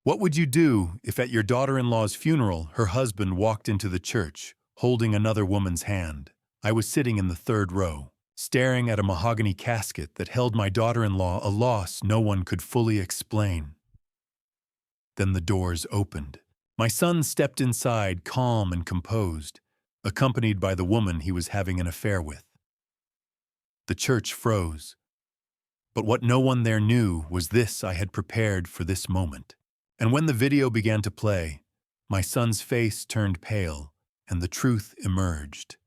What would you do if at your daughter-in-law's funeral her husband walked into the church, holding another woman's hand? I was sitting in the third row, staring at a mahogany casket that held my daughter-in-law, a loss no one could fully explain. Then the doors opened. My son stepped inside, calm and composed, accompanied by the woman he was having an affair with. The church froze. But what no one there knew was this: I had prepared for this moment. And when the video began to play, my son's face turned pale, and the truth emerged.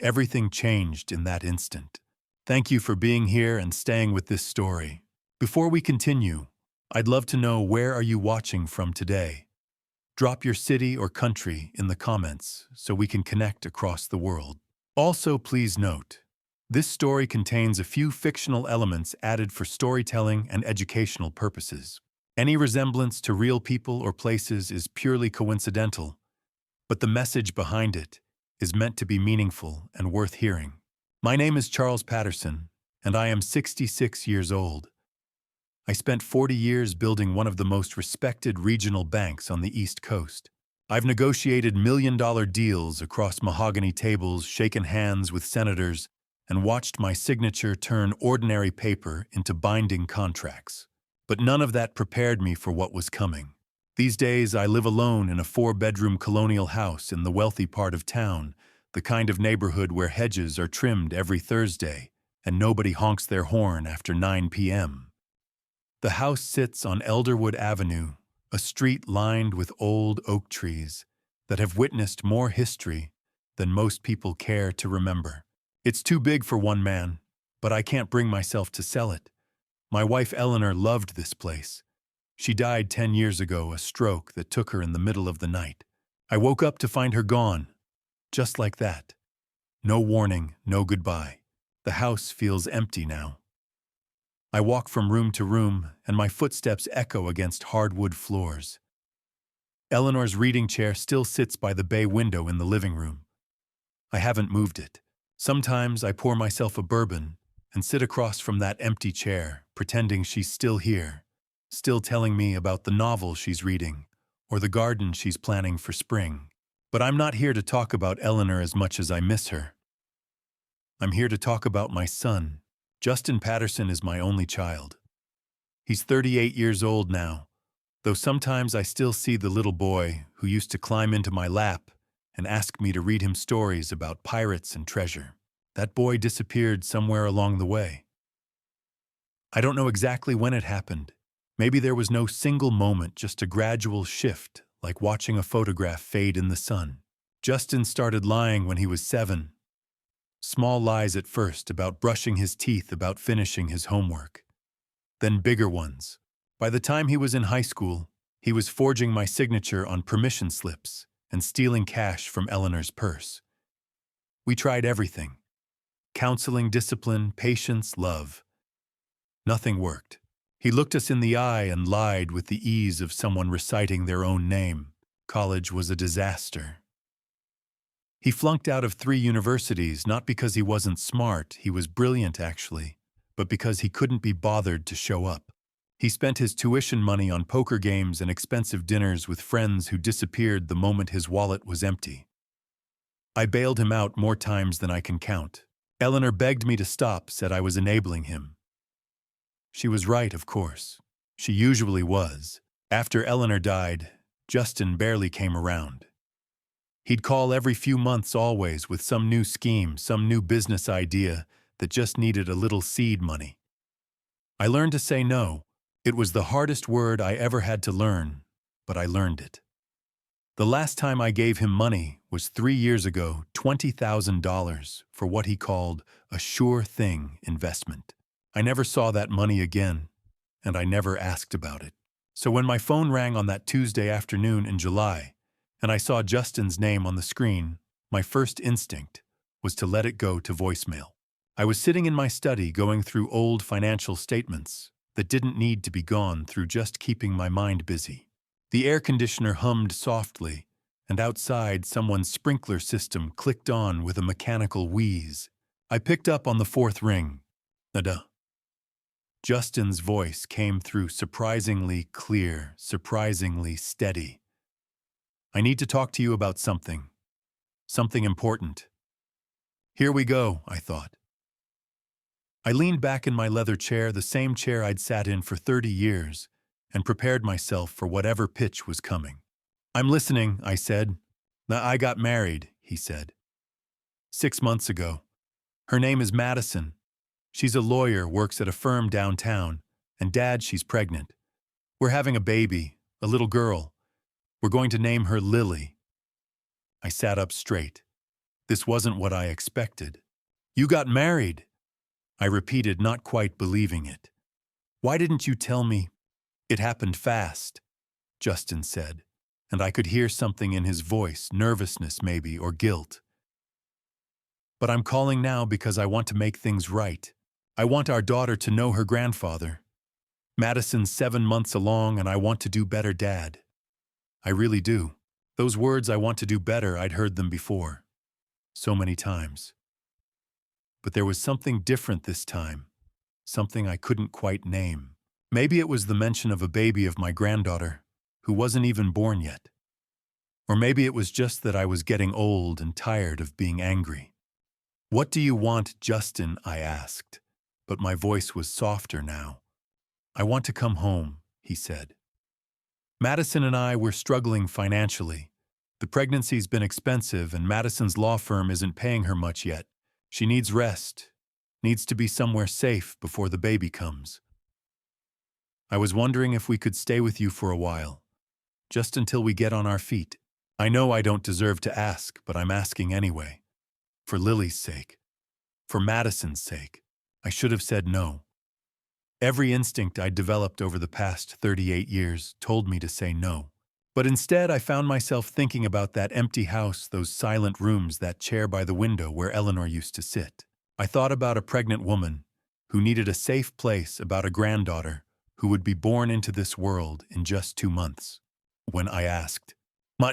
Everything changed in that instant. Thank you for being here and staying with this story. Before we continue, I'd love to know, where are you watching from today? Drop your city or country in the comments so we can connect across the world. Also, please note, this story contains a few fictional elements added for storytelling and educational purposes. Any resemblance to real people or places is purely coincidental, but the message behind it is meant to be meaningful and worth hearing. My name is Charles Patterson, and I am 66 years old. I spent 40 years building one of the most respected regional banks on the East Coast. I've negotiated million-dollar deals across mahogany tables, shaken hands with senators, and watched my signature turn ordinary paper into binding contracts. But none of that prepared me for what was coming. These days, I live alone in a 4-bedroom colonial house in the wealthy part of town, the kind of neighborhood where hedges are trimmed every Thursday and nobody honks their horn after 9 p.m. The house sits on Elderwood Avenue, a street lined with old oak trees that have witnessed more history than most people care to remember. It's too big for one man, but I can't bring myself to sell it. My wife Eleanor loved this place. She died 10 years ago, a stroke that took her in the middle of the night. I woke up to find her gone, just like that. No warning, no goodbye. The house feels empty now. I walk from room to room, and my footsteps echo against hardwood floors. Eleanor's reading chair still sits by the bay window in the living room. I haven't moved it. Sometimes I pour myself a bourbon and sit across from that empty chair, pretending she's still here, still telling me about the novel she's reading or the garden she's planning for spring. But I'm not here to talk about Eleanor as much as I miss her. I'm here to talk about my son. Justin Patterson is my only child. He's 38 years old now, though sometimes I still see the little boy who used to climb into my lap and ask me to read him stories about pirates and treasure. That boy disappeared somewhere along the way. I don't know exactly when it happened. Maybe there was no single moment, just a gradual shift, like watching a photograph fade in the sun. Justin started lying when he was 7. Small lies at first, about brushing his teeth, about finishing his homework. Then bigger ones. By the time he was in high school, he was forging my signature on permission slips and stealing cash from Eleanor's purse. We tried everything. Counseling, discipline, patience, love. Nothing worked. He looked us in the eye and lied with the ease of someone reciting their own name. College was a disaster. He flunked out of 3 universities, not because he wasn't smart, he was brilliant actually, but because he couldn't be bothered to show up. He spent his tuition money on poker games and expensive dinners with friends who disappeared the moment his wallet was empty. I bailed him out more times than I can count. Eleanor begged me to stop, said I was enabling him. She was right, of course. She usually was. After Eleanor died, Justin barely came around. He'd call every few months always with some new scheme, some new business idea that just needed a little seed money. I learned to say no. It was the hardest word I ever had to learn, but I learned it. The last time I gave him money was 3 years ago, $20,000 for what he called a sure thing investment. I never saw that money again, and I never asked about it. So when my phone rang on that Tuesday afternoon in July, and I saw Justin's name on the screen, my first instinct was to let it go to voicemail. I was sitting in my study going through old financial statements that didn't need to be gone through, just keeping my mind busy. The air conditioner hummed softly, and outside someone's sprinkler system clicked on with a mechanical wheeze. I picked up on the 4th ring. Nada. Justin's voice came through surprisingly clear, surprisingly steady. I need to talk to you about something. Something important. Here we go, I thought. I leaned back in my leather chair, the same chair I'd sat in for 30 years, and prepared myself for whatever pitch was coming. I'm listening, I said. I got married, he said. 6 months ago. Her name is Madison. She's a lawyer, works at a firm downtown, and Dad, she's pregnant. We're having a baby, a little girl. We're going to name her Lily. I sat up straight. This wasn't what I expected. You got married, I repeated, not quite believing it. Why didn't you tell me? It happened fast, Justin said, and I could hear something in his voice, nervousness maybe, or guilt. But I'm calling now because I want to make things right. I want our daughter to know her grandfather. Madison's 7 months along, and I want to do better, Dad. I really do. Those words, I want to do better, I'd heard them before. So many times. But there was something different this time. Something I couldn't quite name. Maybe it was the mention of a baby of my granddaughter, who wasn't even born yet. Or maybe it was just that I was getting old and tired of being angry. What do you want, Justin? I asked, but my voice was softer now. I want to come home, he said. Madison and I were struggling financially. The pregnancy's been expensive, and Madison's law firm isn't paying her much yet. She needs rest, needs to be somewhere safe before the baby comes. I was wondering if we could stay with you for a while, just until we get on our feet. I know I don't deserve to ask, but I'm asking anyway. For Lily's sake. For Madison's sake. I should have said no. Every instinct I'd developed over the past 38 years told me to say no. But instead, I found myself thinking about that empty house, those silent rooms, that chair by the window where Eleanor used to sit. I thought about a pregnant woman who needed a safe place, about a granddaughter who would be born into this world in just 2 months. When I asked,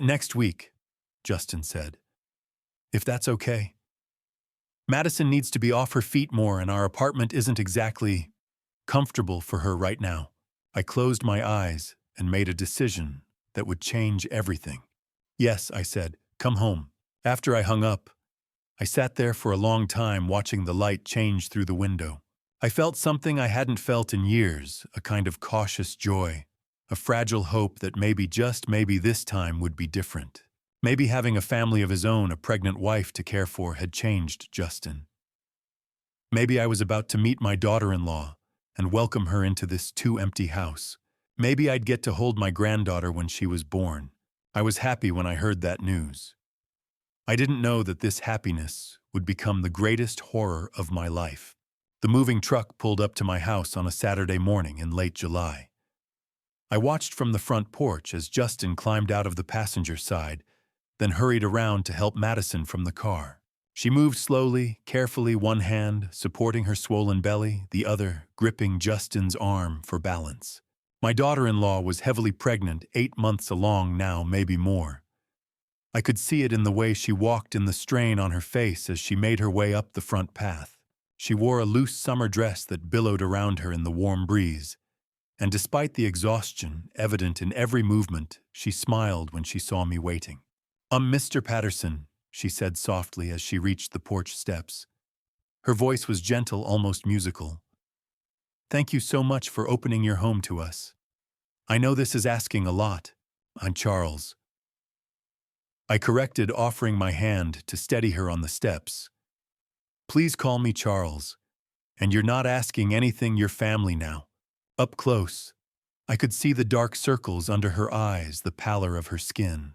next week, Justin said. If that's okay. Madison needs to be off her feet more, and our apartment isn't exactly comfortable for her right now. I closed my eyes and made a decision that would change everything. Yes, I said, come home. After I hung up, I sat there for a long time watching the light change through the window. I felt something I hadn't felt in years, a kind of cautious joy, a fragile hope that maybe, just maybe, this time would be different. Maybe having a family of his own, a pregnant wife to care for, had changed Justin. Maybe I was about to meet my daughter-in-law and welcome her into this too-empty house. Maybe I'd get to hold my granddaughter when she was born. I was happy when I heard that news. I didn't know that this happiness would become the greatest horror of my life. The moving truck pulled up to my house on a Saturday morning in late July. I watched from the front porch as Justin climbed out of the passenger side, then hurried around to help Madison from the car. She moved slowly, carefully, one hand supporting her swollen belly, the other gripping Justin's arm for balance. My daughter-in-law was heavily pregnant, 8 months along now, maybe more. I could see it in the way she walked, in the strain on her face as she made her way up the front path. She wore a loose summer dress that billowed around her in the warm breeze, and despite the exhaustion evident in every movement, she smiled when she saw me waiting. Mr. Patterson, she said softly as she reached the porch steps. Her voice was gentle, almost musical. Thank you so much for opening your home to us. I know this is asking a lot. I'm Charles. I corrected, offering my hand to steady her on the steps. Please call me Charles. And you're not asking anything, your family now. Up close, I could see the dark circles under her eyes, the pallor of her skin.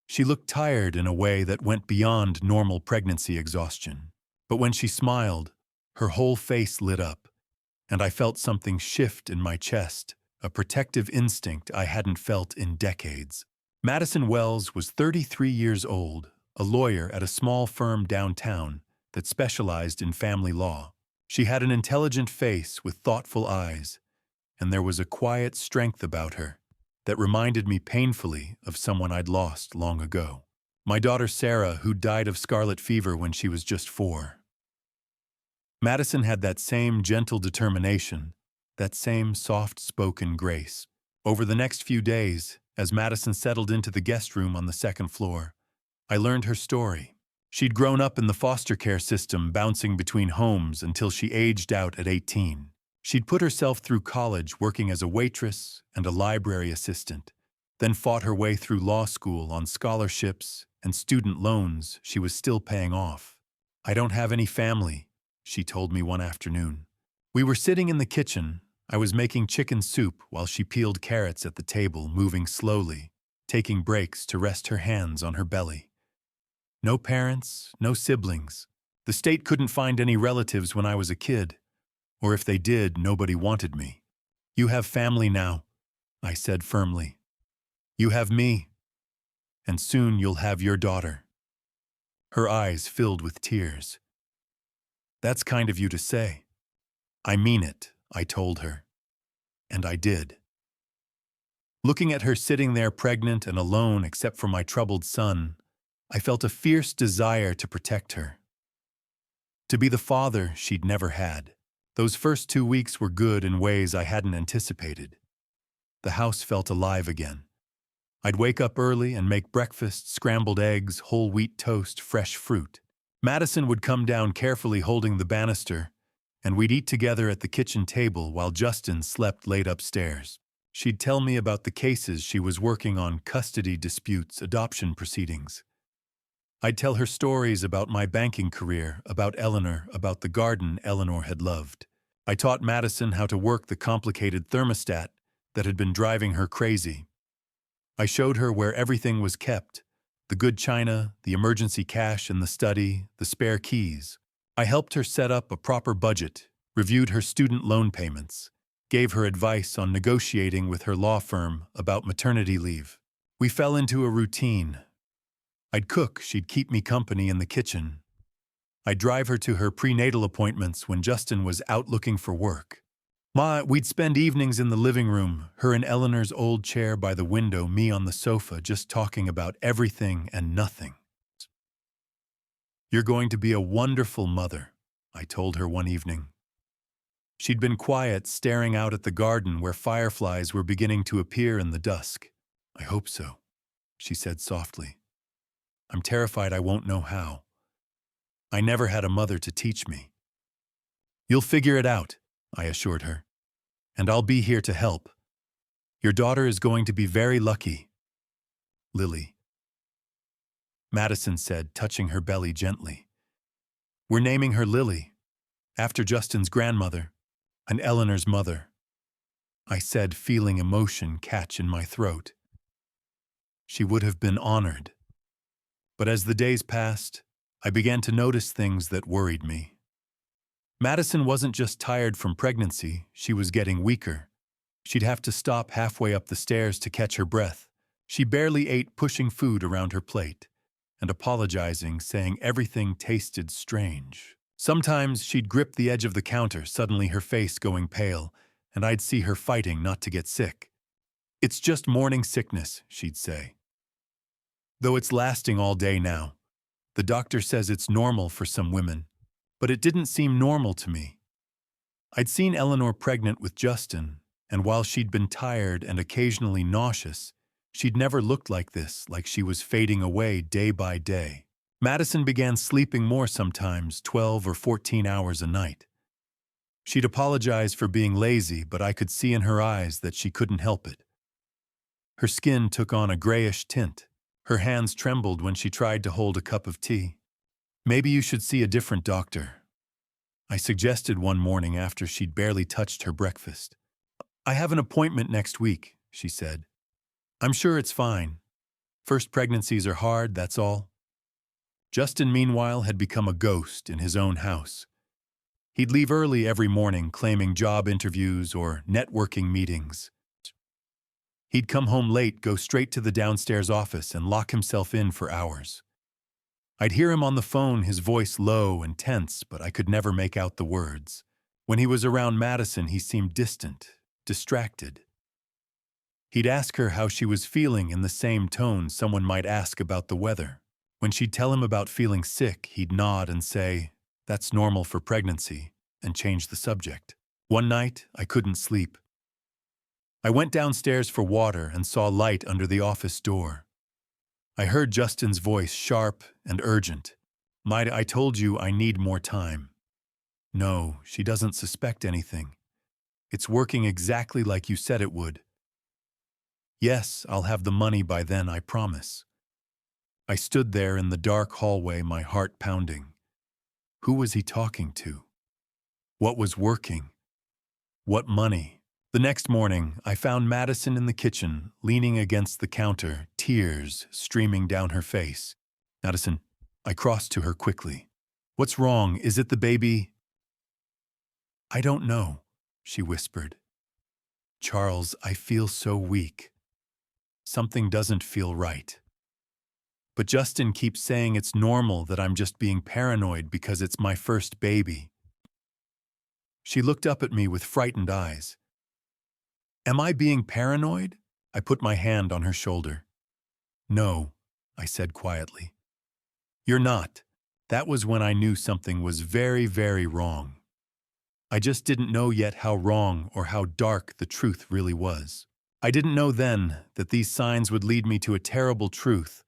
She looked tired in a way that went beyond normal pregnancy exhaustion. But when she smiled, her whole face lit up, and I felt something shift in my chest, a protective instinct I hadn't felt in decades. Madison Wells was 33 years old, a lawyer at a small firm downtown that specialized in family law. She had an intelligent face with thoughtful eyes, and there was a quiet strength about her that reminded me painfully of someone I'd lost long ago. My daughter Sarah, who died of scarlet fever when she was just 4. Madison had that same gentle determination, that same soft-spoken grace. Over the next few days, as Madison settled into the guest room on the second floor, I learned her story. She'd grown up in the foster care system, bouncing between homes until she aged out at 18. She'd put herself through college working as a waitress and a library assistant, then fought her way through law school on scholarships and student loans she was still paying off. "I don't have any family," she told me one afternoon. We were sitting in the kitchen. I was making chicken soup while she peeled carrots at the table, moving slowly, taking breaks to rest her hands on her belly. "No parents, no siblings. The state couldn't find any relatives when I was a kid. Or if they did, nobody wanted me. You have family now," I said firmly. "You have me. And soon you'll have your daughter." Her eyes filled with tears. "That's kind of you to say." "I mean it," I told her. And I did. Looking at her sitting there pregnant and alone except for my troubled son, I felt a fierce desire to protect her. To be the father she'd never had. Those first 2 weeks were good in ways I hadn't anticipated. The house felt alive again. I'd wake up early and make breakfast: scrambled eggs, whole wheat toast, fresh fruit. Madison would come down carefully holding the banister, and we'd eat together at the kitchen table while Justin slept late upstairs. She'd tell me about the cases she was working on: custody disputes, adoption proceedings. I'd tell her stories about my banking career, about Eleanor, about the garden Eleanor had loved. I taught Madison how to work the complicated thermostat that had been driving her crazy. I showed her where everything was kept: the good china, the emergency cash in the study, the spare keys. I helped her set up a proper budget, reviewed her student loan payments, gave her advice on negotiating with her law firm about maternity leave. We fell into a routine. I'd cook, she'd keep me company in the kitchen. I'd drive her to her prenatal appointments when Justin was out looking for work. We'd spend evenings in the living room, her in Eleanor's old chair by the window, me on the sofa, just talking about everything and nothing. "You're going to be a wonderful mother," I told her one evening. She'd been quiet, staring out at the garden where fireflies were beginning to appear in the dusk. "I hope so," she said softly. "I'm terrified I won't know how. I never had a mother to teach me." "You'll figure it out," I assured her. "And I'll be here to help. Your daughter is going to be very lucky. Lily," Madison said, touching her belly gently. "We're naming her Lily, after Justin's grandmother and Eleanor's mother," I said, feeling emotion catch in my throat. She would have been honored. But as the days passed, I began to notice things that worried me. Madison wasn't just tired from pregnancy, she was getting weaker. She'd have to stop halfway up the stairs to catch her breath. She barely ate, pushing food around her plate and apologizing, saying everything tasted strange. Sometimes she'd grip the edge of the counter, suddenly her face going pale, and I'd see her fighting not to get sick. "It's just morning sickness," she'd say. "Though it's lasting all day now. The doctor says it's normal for some women, but it didn't seem normal to me." I'd seen Eleanor pregnant with Justin, and while she'd been tired and occasionally nauseous, she'd never looked like this, like she was fading away day by day. Madison began sleeping more sometimes, 12 or 14 hours a night. She'd apologize for being lazy, but I could see in her eyes that she couldn't help it. Her skin took on a grayish tint. Her hands trembled when she tried to hold a cup of tea. "Maybe you should see a different doctor," I suggested one morning after she'd barely touched her breakfast. "I have an appointment next week," she said. "I'm sure it's fine. First pregnancies are hard, that's all." Justin, meanwhile, had become a ghost in his own house. He'd leave early every morning, claiming job interviews or networking meetings. He'd come home late, go straight to the downstairs office, and lock himself in for hours. I'd hear him on the phone, his voice low and tense, but I could never make out the words. When he was around Madison, he seemed distant, distracted. He'd ask her how she was feeling in the same tone someone might ask about the weather. When she'd tell him about feeling sick, he'd nod and say, That's normal for pregnancy, and changed the subject. One night, I couldn't sleep. I went downstairs for water and saw light under the office door. I heard Justin's voice, sharp and urgent. Maida, I told you I need more time. No, she doesn't suspect anything. It's working exactly like you said it would. Yes, I'll have the money by then, I promise. I stood there in the dark hallway, my heart pounding. Who was he talking to? What was working? What money? The next morning, I found Madison in the kitchen, leaning against the counter, tears streaming down her face. Madison, I crossed to her quickly. What's wrong? Is it the baby? I don't know, she whispered. Charles, I feel so weak. Something doesn't feel right. But Justin keeps saying it's normal, that I'm just being paranoid because it's my first baby. She looked up at me with frightened eyes. Am I being paranoid? I put my hand on her shoulder. No, I said quietly. You're not. That was when I knew something was very, very wrong. I just didn't know yet how wrong or how dark the truth really was. I didn't know then that these signs would lead me to a terrible truth,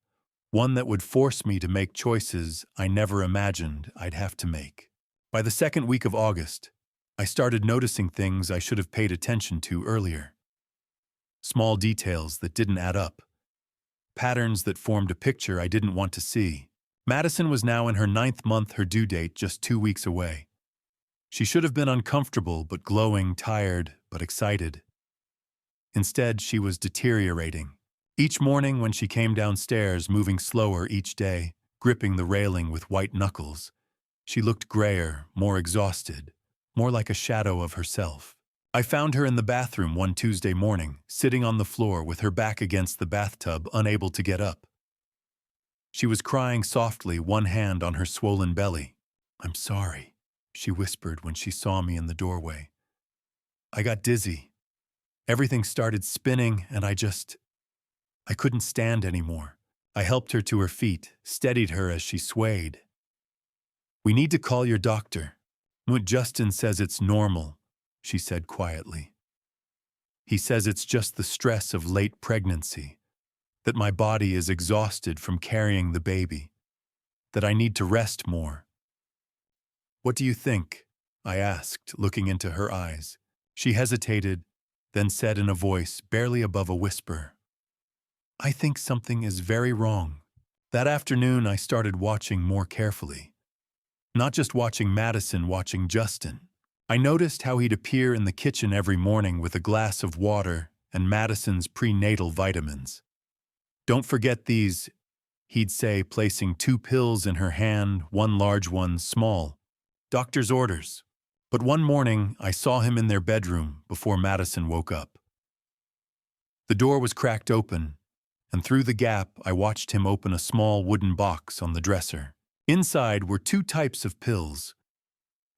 one that would force me to make choices I never imagined I'd have to make. By the second week of August, I started noticing things I should have paid attention to earlier. Small details that didn't add up. Patterns that formed a picture I didn't want to see. Madison was now in her 9th month, her due date just 2 weeks away. She should have been uncomfortable but glowing, tired but excited. Instead, she was deteriorating. Each morning when she came downstairs, moving slower each day, gripping the railing with white knuckles, she looked grayer, more exhausted, more like a shadow of herself. I found her in the bathroom one Tuesday morning, sitting on the floor with her back against the bathtub, unable to get up. She was crying softly, one hand on her swollen belly. I'm sorry, she whispered when she saw me in the doorway. I got dizzy. Everything started spinning and I couldn't stand anymore. I helped her to her feet, steadied her as she swayed. We need to call your doctor. Justin says it's normal, she said quietly. He says it's just the stress of late pregnancy, that my body is exhausted from carrying the baby, that I need to rest more. What do you think? I asked, looking into her eyes. She hesitated, then said in a voice barely above a whisper, I think something is very wrong. That afternoon, I started watching more carefully. Not just watching Madison, watching Justin. I noticed how he'd appear in the kitchen every morning with a glass of water and Madison's prenatal vitamins. Don't forget these, he'd say, placing 2 pills in her hand, one large, one small. Doctor's orders. But one morning, I saw him in their bedroom before Madison woke up. The door was cracked open, and through the gap, I watched him open a small wooden box on the dresser. Inside were 2 types of pills.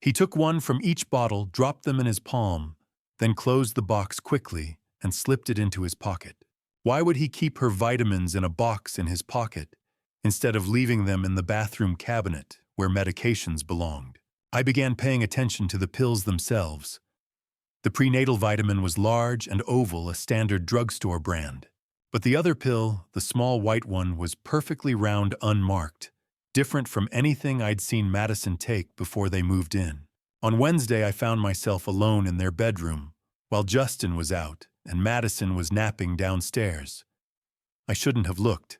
He took one from each bottle, dropped them in his palm, then closed the box quickly and slipped it into his pocket. Why would he keep her vitamins in a box in his pocket instead of leaving them in the bathroom cabinet where medications belonged? I began paying attention to the pills themselves. The prenatal vitamin was large and oval, a standard drugstore brand. But the other pill, the small white one, was perfectly round, unmarked, different from anything I'd seen Madison take before they moved in. On Wednesday, I found myself alone in their bedroom, while Justin was out and Madison was napping downstairs. I shouldn't have looked.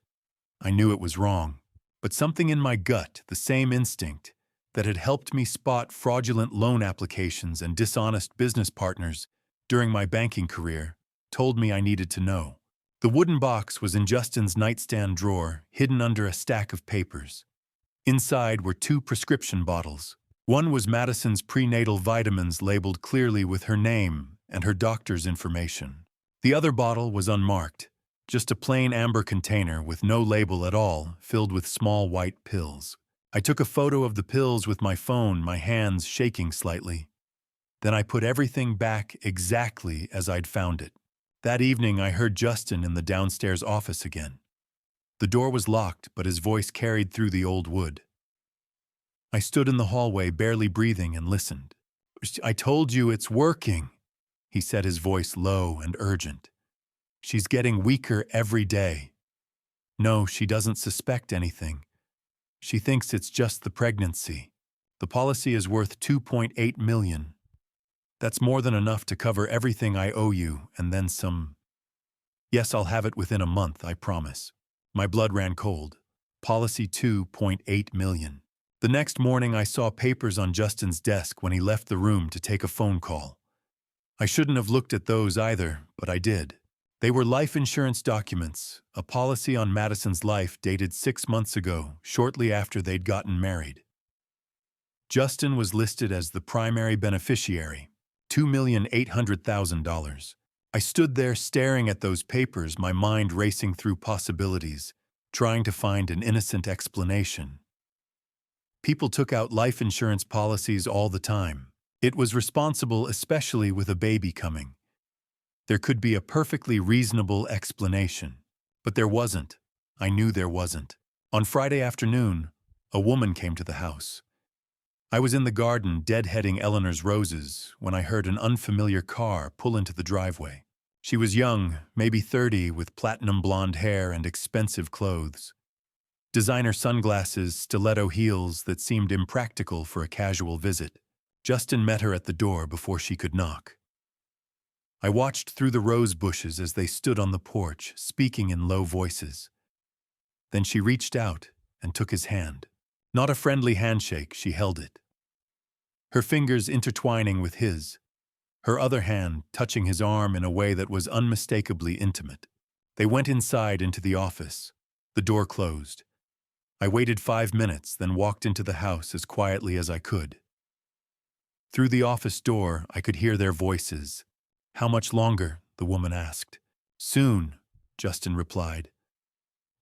I knew it was wrong. But something in my gut, the same instinct that had helped me spot fraudulent loan applications and dishonest business partners during my banking career, told me I needed to know. The wooden box was in Justin's nightstand drawer, hidden under a stack of papers. Inside were 2 prescription bottles. One was Madison's prenatal vitamins, labeled clearly with her name and her doctor's information. The other bottle was unmarked, just a plain amber container with no label at all, filled with small white pills. I took a photo of the pills with my phone, my hands shaking slightly. Then I put everything back exactly as I'd found it. That evening, I heard Justin in the downstairs office again. The door was locked, but his voice carried through the old wood. I stood in the hallway, barely breathing, and listened. "I told you it's working," he said, his voice low and urgent. "She's getting weaker every day. No, she doesn't suspect anything. She thinks it's just the pregnancy. The policy is worth $2.8 million. That's more than enough to cover everything I owe you, and then some. Yes, I'll have it within a month, I promise." My blood ran cold. Policy $2.8 million. The next morning I saw papers on Justin's desk when he left the room to take a phone call. I shouldn't have looked at those either, but I did. They were life insurance documents, a policy on Madison's life dated 6 months ago, shortly after they'd gotten married. Justin was listed as the primary beneficiary, $2,800,000. I stood there staring at those papers, my mind racing through possibilities, trying to find an innocent explanation. People took out life insurance policies all the time. It was responsible, especially with a baby coming. There could be a perfectly reasonable explanation. But there wasn't. I knew there wasn't. On Friday afternoon, a woman came to the house. I was in the garden deadheading Eleanor's roses when I heard an unfamiliar car pull into the driveway. She was young, maybe 30, with platinum blonde hair and expensive clothes. Designer sunglasses, stiletto heels that seemed impractical for a casual visit. Justin met her at the door before she could knock. I watched through the rose bushes as they stood on the porch, speaking in low voices. Then she reached out and took his hand. Not a friendly handshake, she held it. Her fingers intertwining with his, her other hand touching his arm in a way that was unmistakably intimate. They went inside into the office. The door closed. I waited 5 minutes, then walked into the house as quietly as I could. Through the office door, I could hear their voices. "How much longer?" the woman asked. "Soon," Justin replied.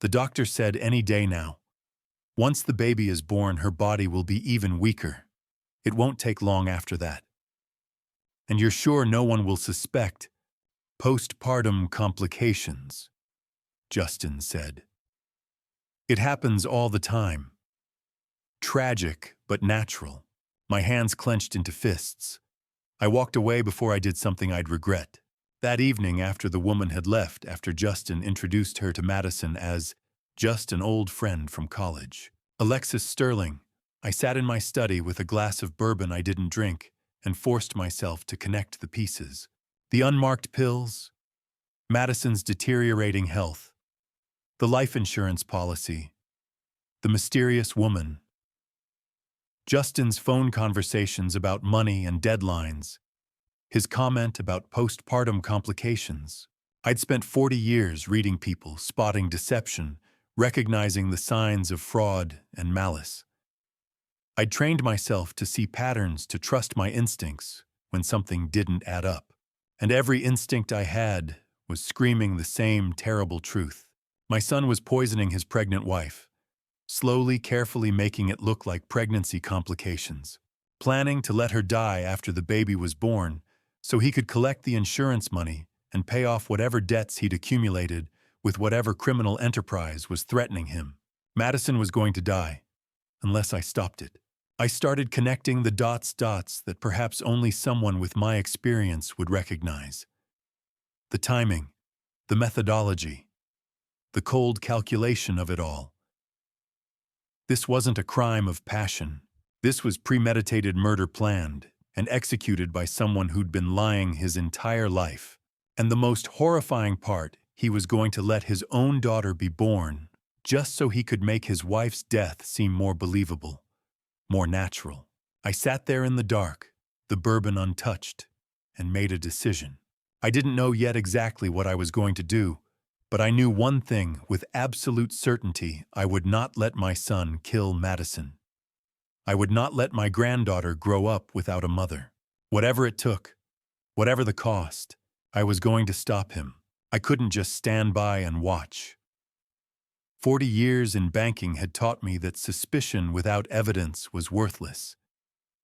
"The doctor said any day now. Once the baby is born, her body will be even weaker. It won't take long after that. And you're sure no one will suspect postpartum complications?" Justin said. "It happens all the time. Tragic, but natural." My hands clenched into fists. I walked away before I did something I'd regret. That evening, after the woman had left, after Justin introduced her to Madison as just an old friend from college, Alexis Sterling, I sat in my study with a glass of bourbon I didn't drink and forced myself to connect the pieces. The unmarked pills, Madison's deteriorating health, the life insurance policy, the mysterious woman, Justin's phone conversations about money and deadlines, his comment about postpartum complications. I'd spent 40 years reading people, spotting deception, recognizing the signs of fraud and malice. I'd trained myself to see patterns, to trust my instincts when something didn't add up. And every instinct I had was screaming the same terrible truth. My son was poisoning his pregnant wife, slowly, carefully making it look like pregnancy complications, planning to let her die after the baby was born so he could collect the insurance money and pay off whatever debts he'd accumulated with whatever criminal enterprise was threatening him. Madison was going to die, unless I stopped it. I started connecting the dots that perhaps only someone with my experience would recognize. The timing, the methodology, the cold calculation of it all. This wasn't a crime of passion. This was premeditated murder, planned and executed by someone who'd been lying his entire life. And the most horrifying part, he was going to let his own daughter be born just so he could make his wife's death seem more believable, more natural. I sat there in the dark, the bourbon untouched, and made a decision. I didn't know yet exactly what I was going to do, but I knew one thing with absolute certainty: I would not let my son kill Madison. I would not let my granddaughter grow up without a mother. Whatever it took, whatever the cost, I was going to stop him. I couldn't just stand by and watch. 40 years in banking had taught me that suspicion without evidence was worthless.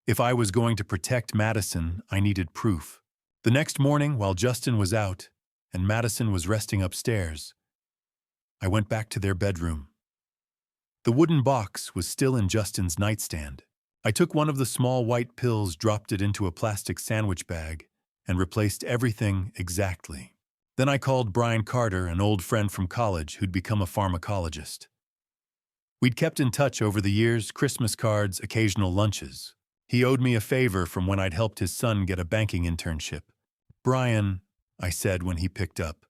If I was going to protect Madison, I needed proof. The next morning, while Justin was out and Madison was resting upstairs, I went back to their bedroom. The wooden box was still in Justin's nightstand. I took one of the small white pills, dropped it into a plastic sandwich bag, and replaced everything exactly. Then I called Brian Carter, an old friend from college who'd become a pharmacologist. We'd kept in touch over the years, Christmas cards, occasional lunches. He owed me a favor from when I'd helped his son get a banking internship. "Brian," I said when he picked up,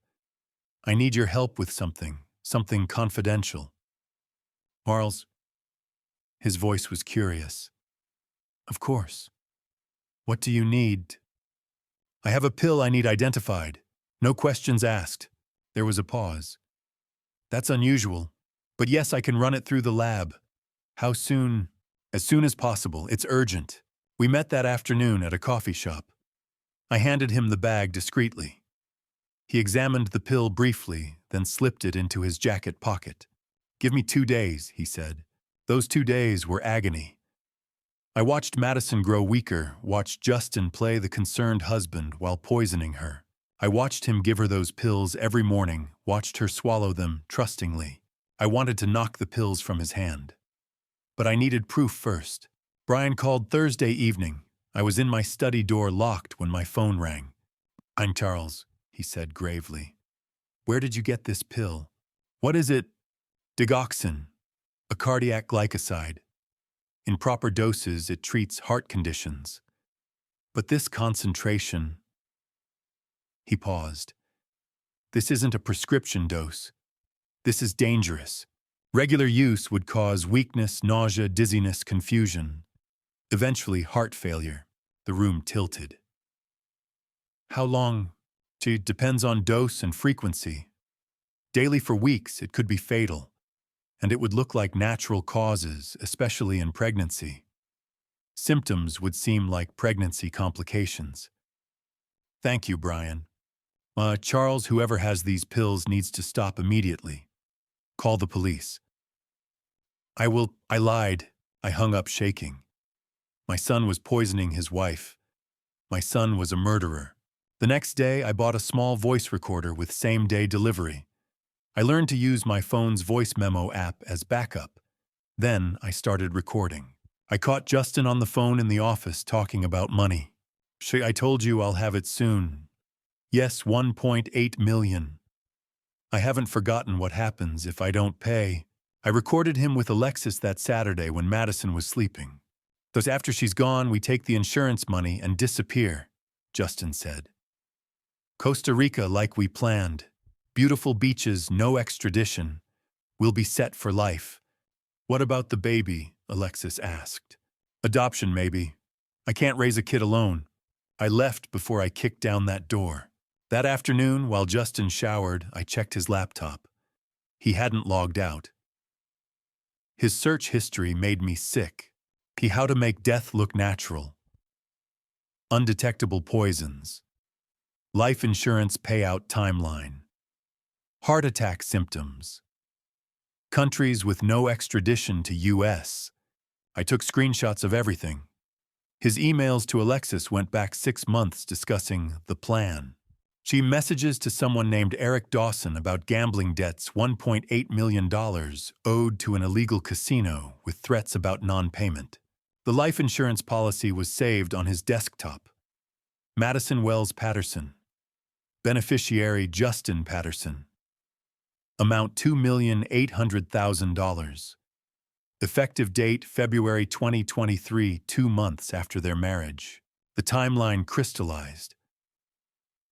"I need your help with something confidential." "Charles?" His voice was curious. "Of course. What do you need?" "I have a pill I need identified. No questions asked." There was a pause. "That's unusual. But yes, I can run it through the lab." "How soon?" "As soon as possible. It's urgent." We met that afternoon at a coffee shop. I handed him the bag discreetly. He examined the pill briefly, then slipped it into his jacket pocket. "Give me 2 days," he said. Those 2 days were agony. I watched Madison grow weaker, watched Justin play the concerned husband while poisoning her. I watched him give her those pills every morning, watched her swallow them trustingly. I wanted to knock the pills from his hand. But I needed proof first. Brian called Thursday evening. I was in my study door locked when my phone rang. "I'm Charles," he said gravely. "Where did you get this pill?" "What is it?" "Digoxin, a cardiac glycoside. In proper doses, it treats heart conditions. But this concentration..." He paused. "This isn't a prescription dose. This is dangerous. Regular use would cause weakness, nausea, dizziness, confusion. Eventually, heart failure." The room tilted. "How long?" "Depends on dose and frequency. Daily for weeks, it could be fatal. And it would look like natural causes, especially in pregnancy. Symptoms would seem like pregnancy complications." "Thank you, Brian. Charles, whoever has these pills needs to stop immediately. Call the police." "I will." I lied. I hung up shaking. My son was poisoning his wife. My son was a murderer. The next day, I bought a small voice recorder with same-day delivery. I learned to use my phone's voice memo app as backup. Then I started recording. I caught Justin on the phone in the office talking about money. "I told you I'll have it soon." "Yes, 1.8 million. I haven't forgotten what happens if I don't pay." I recorded him with Alexis that Saturday when Madison was sleeping. "Thus after she's gone, we take the insurance money and disappear," Justin said. "Costa Rica like we planned. Beautiful beaches, no extradition. We'll be set for life." "What about the baby?" Alexis asked. "Adoption, maybe. I can't raise a kid alone." I left before I kicked down that door. That afternoon, while Justin showered, I checked his laptop. He hadn't logged out. His search history made me sick. How to make death look natural. Undetectable poisons. Life insurance payout timeline. Heart attack symptoms. Countries with no extradition to U.S. I took screenshots of everything. His emails to Alexis went back 6 months discussing the plan. She messages to someone named Eric Dawson about gambling debts, $1.8 million owed to an illegal casino with threats about non-payment. The life insurance policy was saved on his desktop. Madison Wells Patterson. Beneficiary Justin Patterson. Amount $2,800,000. Effective date February 2023, 2 months after their marriage. The timeline crystallized.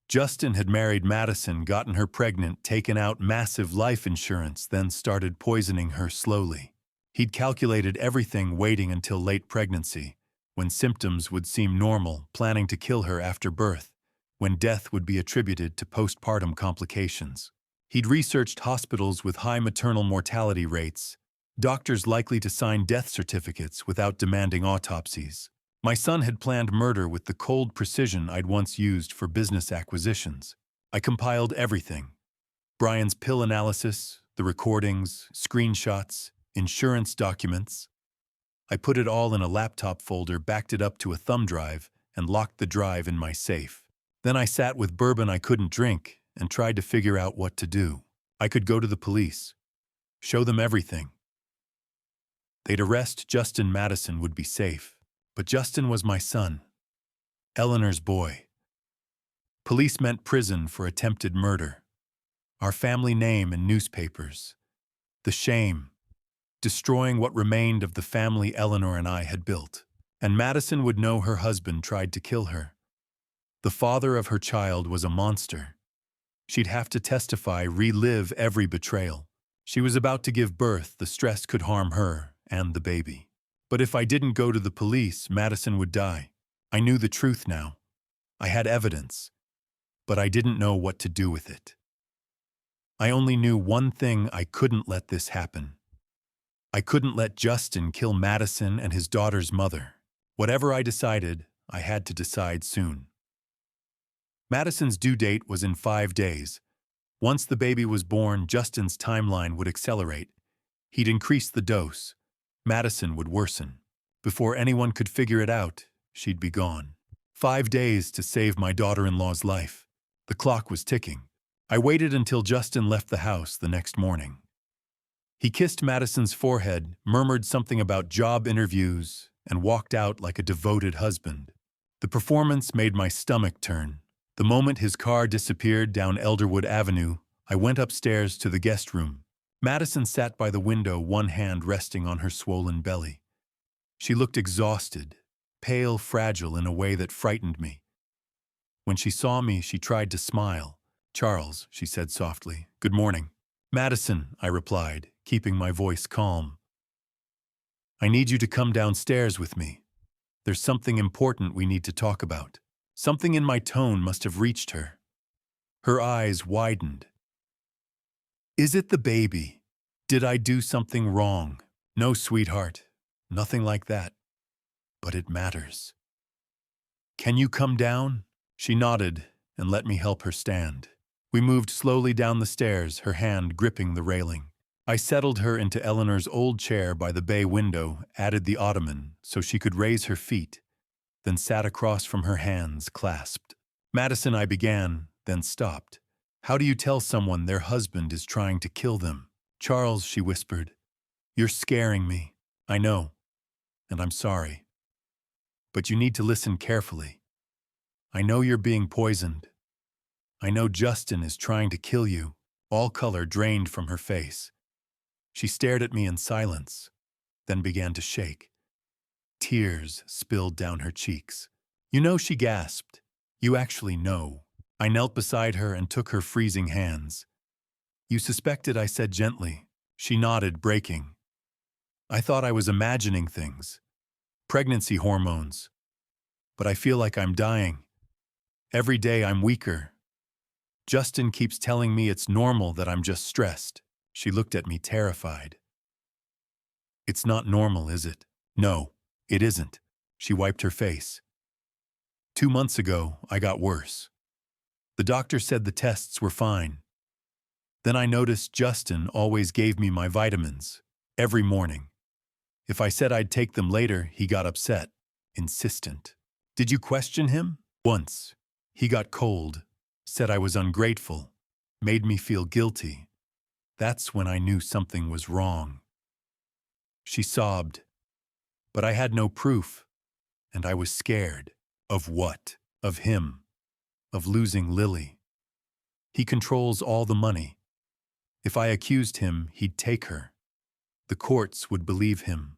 Justin had married Madison, gotten her pregnant, taken out massive life insurance, then started poisoning her slowly. He'd calculated everything, waiting until late pregnancy, when symptoms would seem normal, planning to kill her after birth, when death would be attributed to postpartum complications. He'd researched hospitals with high maternal mortality rates, doctors likely to sign death certificates without demanding autopsies. My son had planned murder with the cold precision I'd once used for business acquisitions. I compiled everything. Brian's pill analysis, the recordings, screenshots, insurance documents. I put it all in a laptop folder, backed it up to a thumb drive, and locked the drive in my safe. Then I sat with bourbon I couldn't drink and tried to figure out what to do. I could go to the police, show them everything. They'd arrest Justin Madison would be safe. But Justin was my son, Eleanor's boy. Police meant prison for attempted murder. Our family name in newspapers. The shame. Destroying what remained of the family Eleanor and I had built. And Madison would know her husband tried to kill her. The father of her child was a monster. She'd have to testify, relive every betrayal. She was about to give birth, the stress could harm her and the baby. But if I didn't go to the police, Madison would die. I knew the truth now. I had evidence, but I didn't know what to do with it. I only knew one thing: I couldn't let this happen. I couldn't let Justin kill Madison and his daughter's mother. Whatever I decided, I had to decide soon. Madison's due date was in 5 days. Once the baby was born, Justin's timeline would accelerate. He'd increase the dose. Madison would worsen. Before anyone could figure it out, she'd be gone. 5 days to save my daughter-in-law's life. The clock was ticking. I waited until Justin left the house the next morning. He kissed Madison's forehead, murmured something about job interviews, and walked out like a devoted husband. The performance made my stomach turn. The moment his car disappeared down Elderwood Avenue, I went upstairs to the guest room. Madison sat by the window, one hand resting on her swollen belly. She looked exhausted, pale, fragile in a way that frightened me. When she saw me, she tried to smile. "Charles," she said softly, "good morning." "Madison," I replied, keeping my voice calm. "I need you to come downstairs with me. There's something important we need to talk about." Something in my tone must have reached her. Her eyes widened. "Is it the baby? Did I do something wrong?" "No, sweetheart. Nothing like that. But it matters." "Can you come down?" She nodded and let me help her stand. We moved slowly down the stairs, her hand gripping the railing. I settled her into Eleanor's old chair by the bay window, added the ottoman so she could raise her feet, then sat across from her, hands clasped. "Madison," I began, then stopped. "How do you tell someone their husband is trying to kill them?" "Charles," she whispered, "you're scaring me. I know, and I'm sorry. But you need to listen carefully. I know you're being poisoned. I know Justin is trying to kill you." All color drained from her face. She stared at me in silence, then began to shake. Tears spilled down her cheeks. "You know," she gasped. "You actually know." I knelt beside her and took her freezing hands. "You suspected," I said gently. She nodded, breaking. "I thought I was imagining things. Pregnancy hormones. But I feel like I'm dying. Every day I'm weaker. Justin keeps telling me it's normal, that I'm just stressed." She looked at me, terrified. "It's not normal, is it?" "No, it isn't." She wiped her face. 2 months ago, I got worse. The doctor said the tests were fine. Then I noticed Justin always gave me my vitamins, every morning. If I said I'd take them later, he got upset, insistent. "Did you question him?" "Once. He got cold, said I was ungrateful, made me feel guilty. That's when I knew something was wrong." She sobbed. But I had no proof, and I was scared. Of what? Of him. Of losing Lily. He controls all the money. If I accused him, he'd take her. The courts would believe him.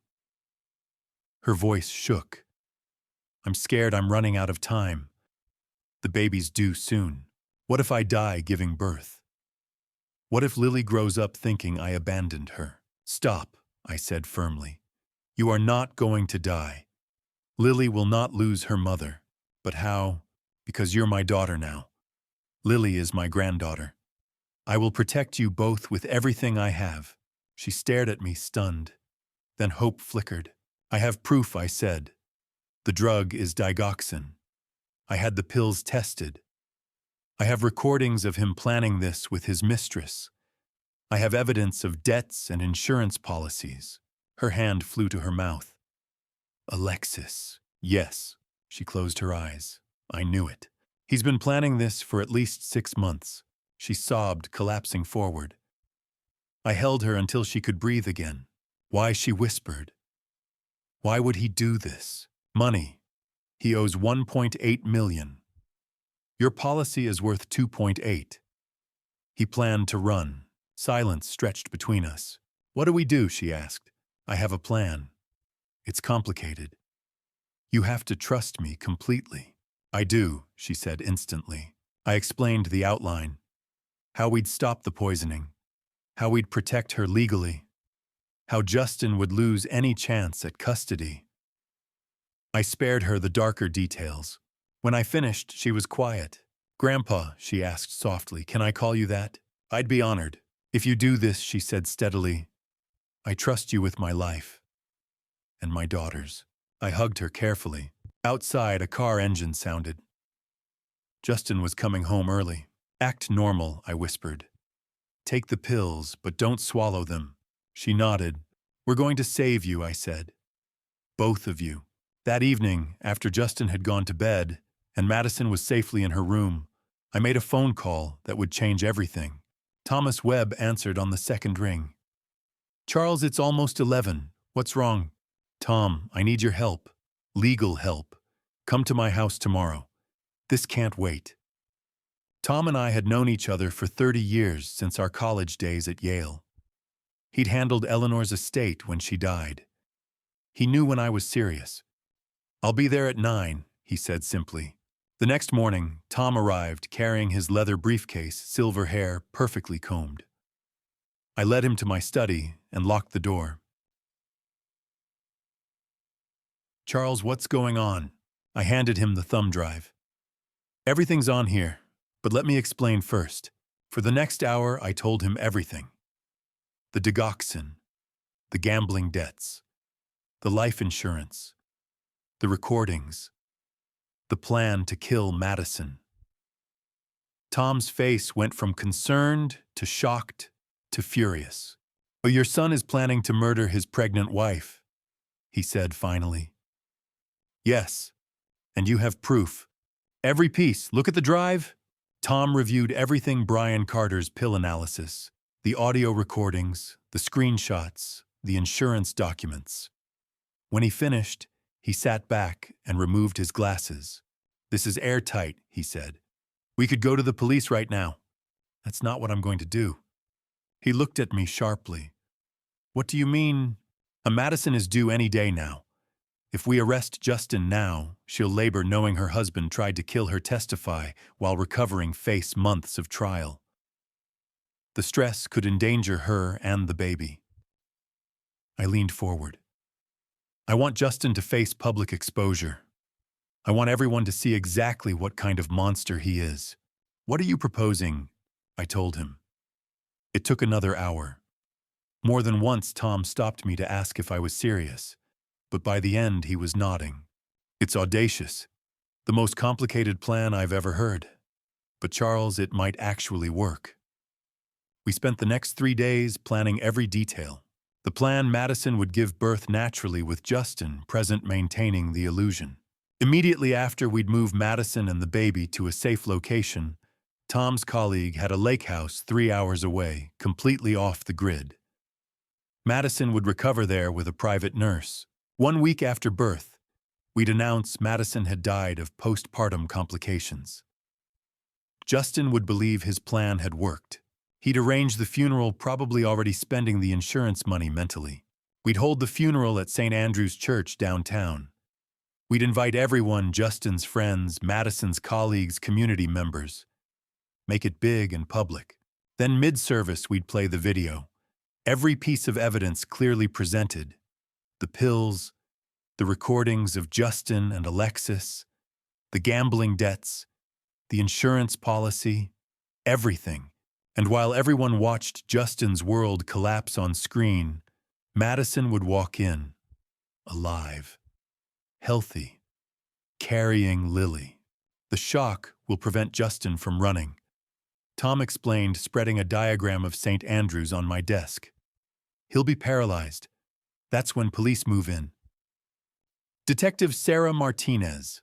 Her voice shook. "I'm scared I'm running out of time. The baby's due soon. What if I die giving birth? What if Lily grows up thinking I abandoned her?" "Stop," I said firmly. "You are not going to die. Lily will not lose her mother. But how? Because you're my daughter now. Lily is my granddaughter. I will protect you both with everything I have." She stared at me, stunned. Then hope flickered. "I have proof," I said. "The drug is digoxin. I had the pills tested. I have recordings of him planning this with his mistress. I have evidence of debts and insurance policies." Her hand flew to her mouth. "Alexis." "Yes." She closed her eyes. "I knew it. He's been planning this for at least 6 months." She sobbed, collapsing forward. I held her until she could breathe again. "Why?" she whispered. Why would he do this? Money. He owes 1.8 million. Your policy is worth 2.8. He planned to run. Silence stretched between us. What do we do? She asked. I have a plan. It's complicated. You have to trust me completely. I do, she said instantly. I explained the outline. How we'd stop the poisoning. How we'd protect her legally. How Justin would lose any chance at custody. I spared her the darker details. When I finished, she was quiet. Grandpa, she asked softly, can I call you that? I'd be honored. If you do this, she said steadily, I trust you with my life. And my daughters. I hugged her carefully. Outside, a car engine sounded. Justin was coming home early. Act normal, I whispered. Take the pills, but don't swallow them. She nodded. We're going to save you, I said. Both of you. That evening, after Justin had gone to bed and Madison was safely in her room, I made a phone call that would change everything. Thomas Webb answered on the second ring. Charles, it's almost 11. What's wrong? Tom, I need your help. Legal help. Come to my house tomorrow. This can't wait. Tom and I had known each other for 30 years since our college days at Yale. He'd handled Eleanor's estate when she died. He knew when I was serious. I'll be there at 9, he said simply. The next morning, Tom arrived carrying his leather briefcase, silver hair perfectly combed. I led him to my study and locked the door. Charles, what's going on? I handed him the thumb drive. Everything's on here, but let me explain first. For the next hour, I told him everything. The digoxin, the gambling debts, the life insurance, the recordings, the plan to kill Madison. Tom's face went from concerned to shocked to furious. "Oh, your son is planning to murder his pregnant wife," he said finally. "Yes, and you have proof. Every piece. Look at the drive." Tom reviewed everything: Brian Carter's pill analysis, the audio recordings, the screenshots, the insurance documents. When he finished, he sat back and removed his glasses. "This is airtight," he said. "We could go to the police right now." "That's not what I'm going to do." He looked at me sharply. "What do you mean?" "A Madison is due any day now. If we arrest Justin now, she'll labor knowing her husband tried to kill her, testify, while recovering face months of trial. The stress could endanger her and the baby." I leaned forward. "I want Justin to face public exposure. I want everyone to see exactly what kind of monster he is." "What are you proposing?" I told him. It took another hour. More than once, Tom stopped me to ask if I was serious, but by the end he was nodding. "It's audacious. The most complicated plan I've ever heard. But Charles, it might actually work." We spent the next 3 days planning every detail. The plan: Madison would give birth naturally with Justin present, maintaining the illusion. Immediately after we'd move Madison and the baby to a safe location, Tom's colleague had a lake house 3 hours away, completely off the grid. Madison would recover there with a private nurse. 1 week after birth, we'd announce Madison had died of postpartum complications. Justin would believe his plan had worked. He'd arrange the funeral, probably already spending the insurance money mentally. We'd hold the funeral at St. Andrew's Church downtown. We'd invite everyone: Justin's friends, Madison's colleagues, community members. Make it big and public. Then mid-service, we'd play the video. Every piece of evidence clearly presented. The pills, the recordings of Justin and Alexis, the gambling debts, the insurance policy, everything. And while everyone watched Justin's world collapse on screen, Madison would walk in, alive, healthy, carrying Lily. "The shock will prevent Justin from running," Tom explained, spreading a diagram of St. Andrews on my desk. "He'll be paralyzed. That's when police move in." Detective Sarah Martinez.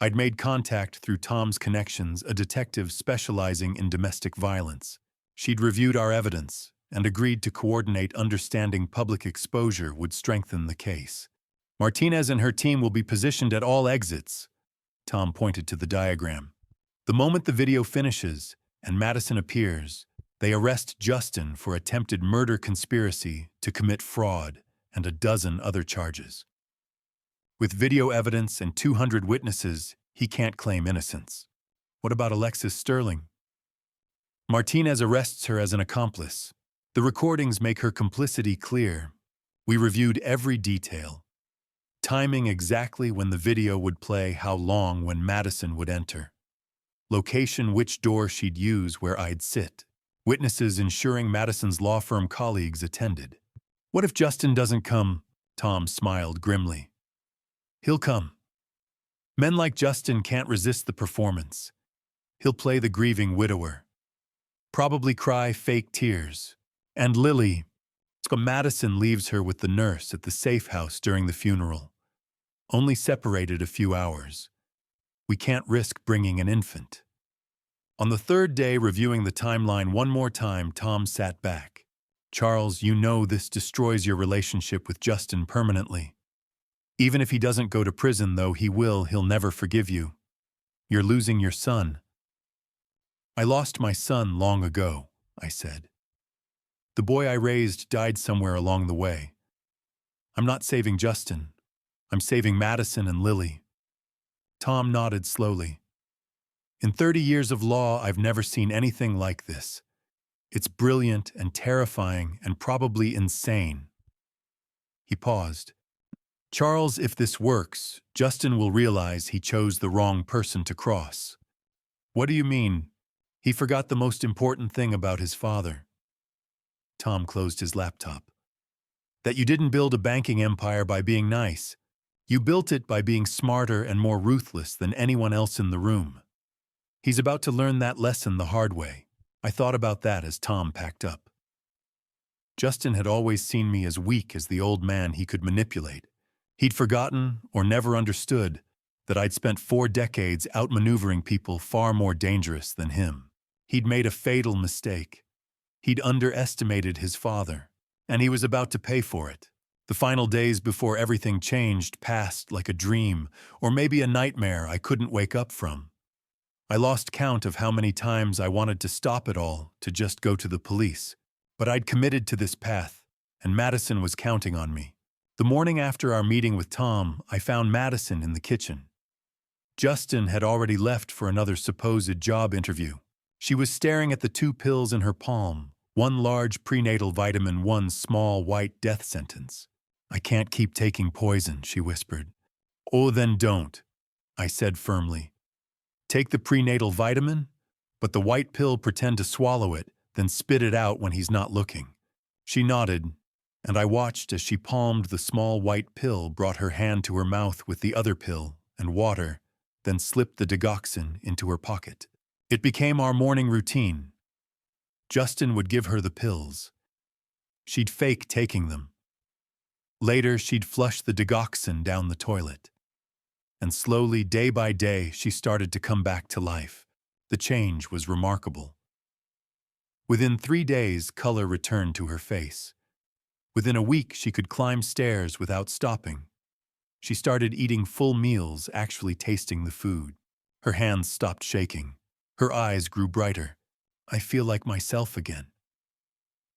I'd made contact through Tom's connections, a detective specializing in domestic violence. She'd reviewed our evidence and agreed to coordinate. Understanding public exposure would strengthen the case. Martinez and her team will be positioned at all exits. Tom pointed to the diagram. The moment the video finishes and Madison appears, they arrest Justin for attempted murder conspiracy to commit fraud and a dozen other charges. With video evidence and 200 witnesses, he can't claim innocence. What about Alexis Sterling? Martinez arrests her as an accomplice. The recordings make her complicity clear. We reviewed every detail, timing exactly when the video would play, how long when Madison would enter, location, which door she'd use, where I'd sit, witnesses ensuring Madison's law firm colleagues attended. What if Justin doesn't come? Tom smiled grimly. He'll come. Men like Justin can't resist the performance. He'll play the grieving widower, probably cry fake tears. And Lily, Madison leaves her with the nurse at the safe house during the funeral, only separated a few hours. We can't risk bringing an infant. On the third day, reviewing the timeline one more time, Tom sat back. Charles, you know this destroys your relationship with Justin permanently. Even if he doesn't go to prison, though he'll never forgive you. You're losing your son. I lost my son long ago, I said. The boy I raised died somewhere along the way. I'm not saving Justin. I'm saving Madison and Lily. Tom nodded slowly. In 30 years of law, I've never seen anything like this. It's brilliant and terrifying and probably insane. He paused. Charles, if this works, Justin will realize he chose the wrong person to cross. What do you mean? He forgot the most important thing about his father. Tom closed his laptop. That you didn't build a banking empire by being nice. You built it by being smarter and more ruthless than anyone else in the room. He's about to learn that lesson the hard way. I thought about that as Tom packed up. Justin had always seen me as weak as the old man he could manipulate. He'd forgotten, or never understood, that I'd spent 4 decades outmaneuvering people far more dangerous than him. He'd made a fatal mistake. He'd underestimated his father, and he was about to pay for it. The final days before everything changed passed like a dream, or maybe a nightmare I couldn't wake up from. I lost count of how many times I wanted to stop it all, to just go to the police. But I'd committed to this path, and Madison was counting on me. The morning after our meeting with Tom, I found Madison in the kitchen. Justin had already left for another supposed job interview. She was staring at the 2 pills in her palm, one large prenatal vitamin, one small white death sentence. I can't keep taking poison, she whispered. Oh, then don't, I said firmly. Take the prenatal vitamin, but the white pill, pretend to swallow it, then spit it out when he's not looking. She nodded, and I watched as she palmed the small white pill, brought her hand to her mouth with the other pill and water, then slipped the digoxin into her pocket. It became our morning routine. Justin would give her the pills. She'd fake taking them. Later, she'd flush the digoxin down the toilet. And slowly, day by day, she started to come back to life. The change was remarkable. Within 3 days, color returned to her face. Within a week, she could climb stairs without stopping. She started eating full meals, actually tasting the food. Her hands stopped shaking. Her eyes grew brighter. I feel like myself again,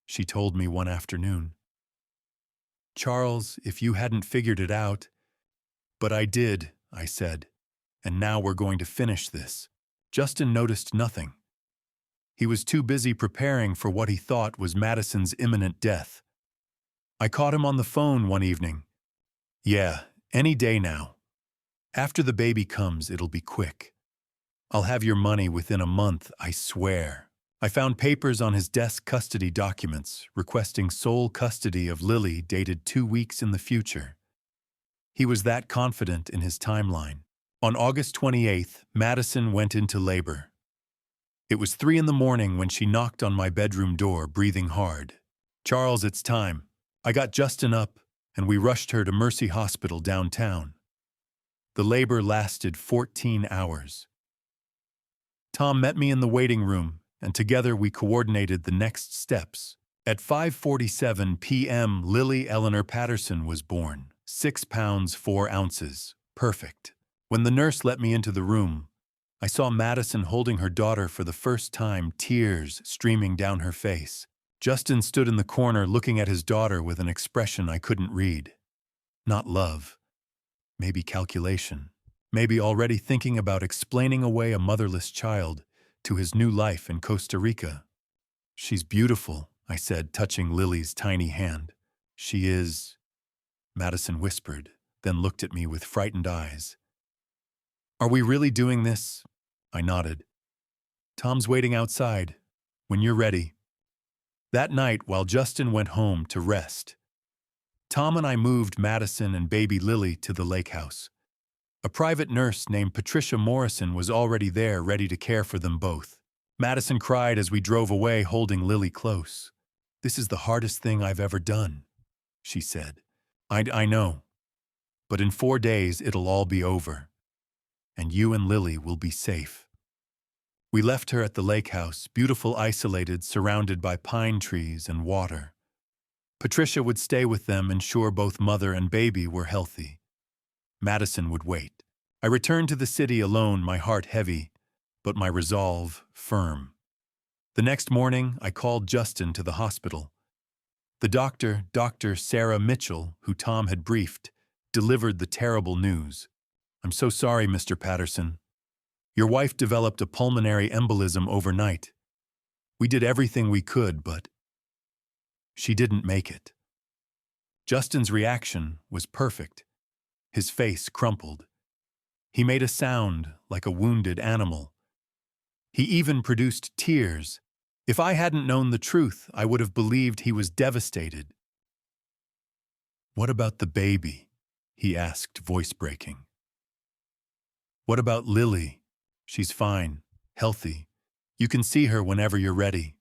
she told me one afternoon. Charles, if you hadn't figured it out. But I did, I said, and now we're going to finish this. Justin noticed nothing. He was too busy preparing for what he thought was Madison's imminent death. I caught him on the phone one evening. Yeah, any day now. After the baby comes, it'll be quick. I'll have your money within a month, I swear. I found papers on his desk, custody documents, requesting sole custody of Lily, dated 2 weeks in the future. He was that confident in his timeline. On August 28th, Madison went into labor. It was 3 a.m. when she knocked on my bedroom door, breathing hard. Charles, it's time. I got Justin up, and we rushed her to Mercy Hospital downtown. The labor lasted 14 hours. Tom met me in the waiting room, and together we coordinated the next steps. At 5:47 p.m., Lily Eleanor Patterson was born, 6 pounds 4 ounces. Perfect. When the nurse let me into the room, I saw Madison holding her daughter for the first time, tears streaming down her face. Justin stood in the corner looking at his daughter with an expression I couldn't read. Not love. Maybe calculation. Maybe already thinking about explaining away a motherless child to his new life in Costa Rica. "She's beautiful," I said, touching Lily's tiny hand. "She is," Madison whispered, then looked at me with frightened eyes. "Are we really doing this?" I nodded. "Tom's waiting outside. When you're ready." That night, while Justin went home to rest, Tom and I moved Madison and baby Lily to the lake house. A private nurse named Patricia Morrison was already there, ready to care for them both. Madison cried as we drove away, holding Lily close. "This is the hardest thing I've ever done," she said. I know. But in 4 days, it'll all be over. And you and Lily will be safe." We left her at the lake house, beautiful, isolated, surrounded by pine trees and water. Patricia would stay with them, ensure both mother and baby were healthy. Madison would wait. I returned to the city alone, my heart heavy, but my resolve firm. The next morning, I called Justin to the hospital. The doctor, Dr. Sarah Mitchell, who Tom had briefed, delivered the terrible news. "I'm so sorry, Mr. Patterson. Your wife developed a pulmonary embolism overnight. We did everything we could, but she didn't make it." Justin's reaction was perfect. His face crumpled. He made a sound like a wounded animal. He even produced tears. If I hadn't known the truth, I would have believed he was devastated. "What about the baby?" he asked, voice breaking. "What about Lily? She's fine, healthy. You can see her whenever you're ready."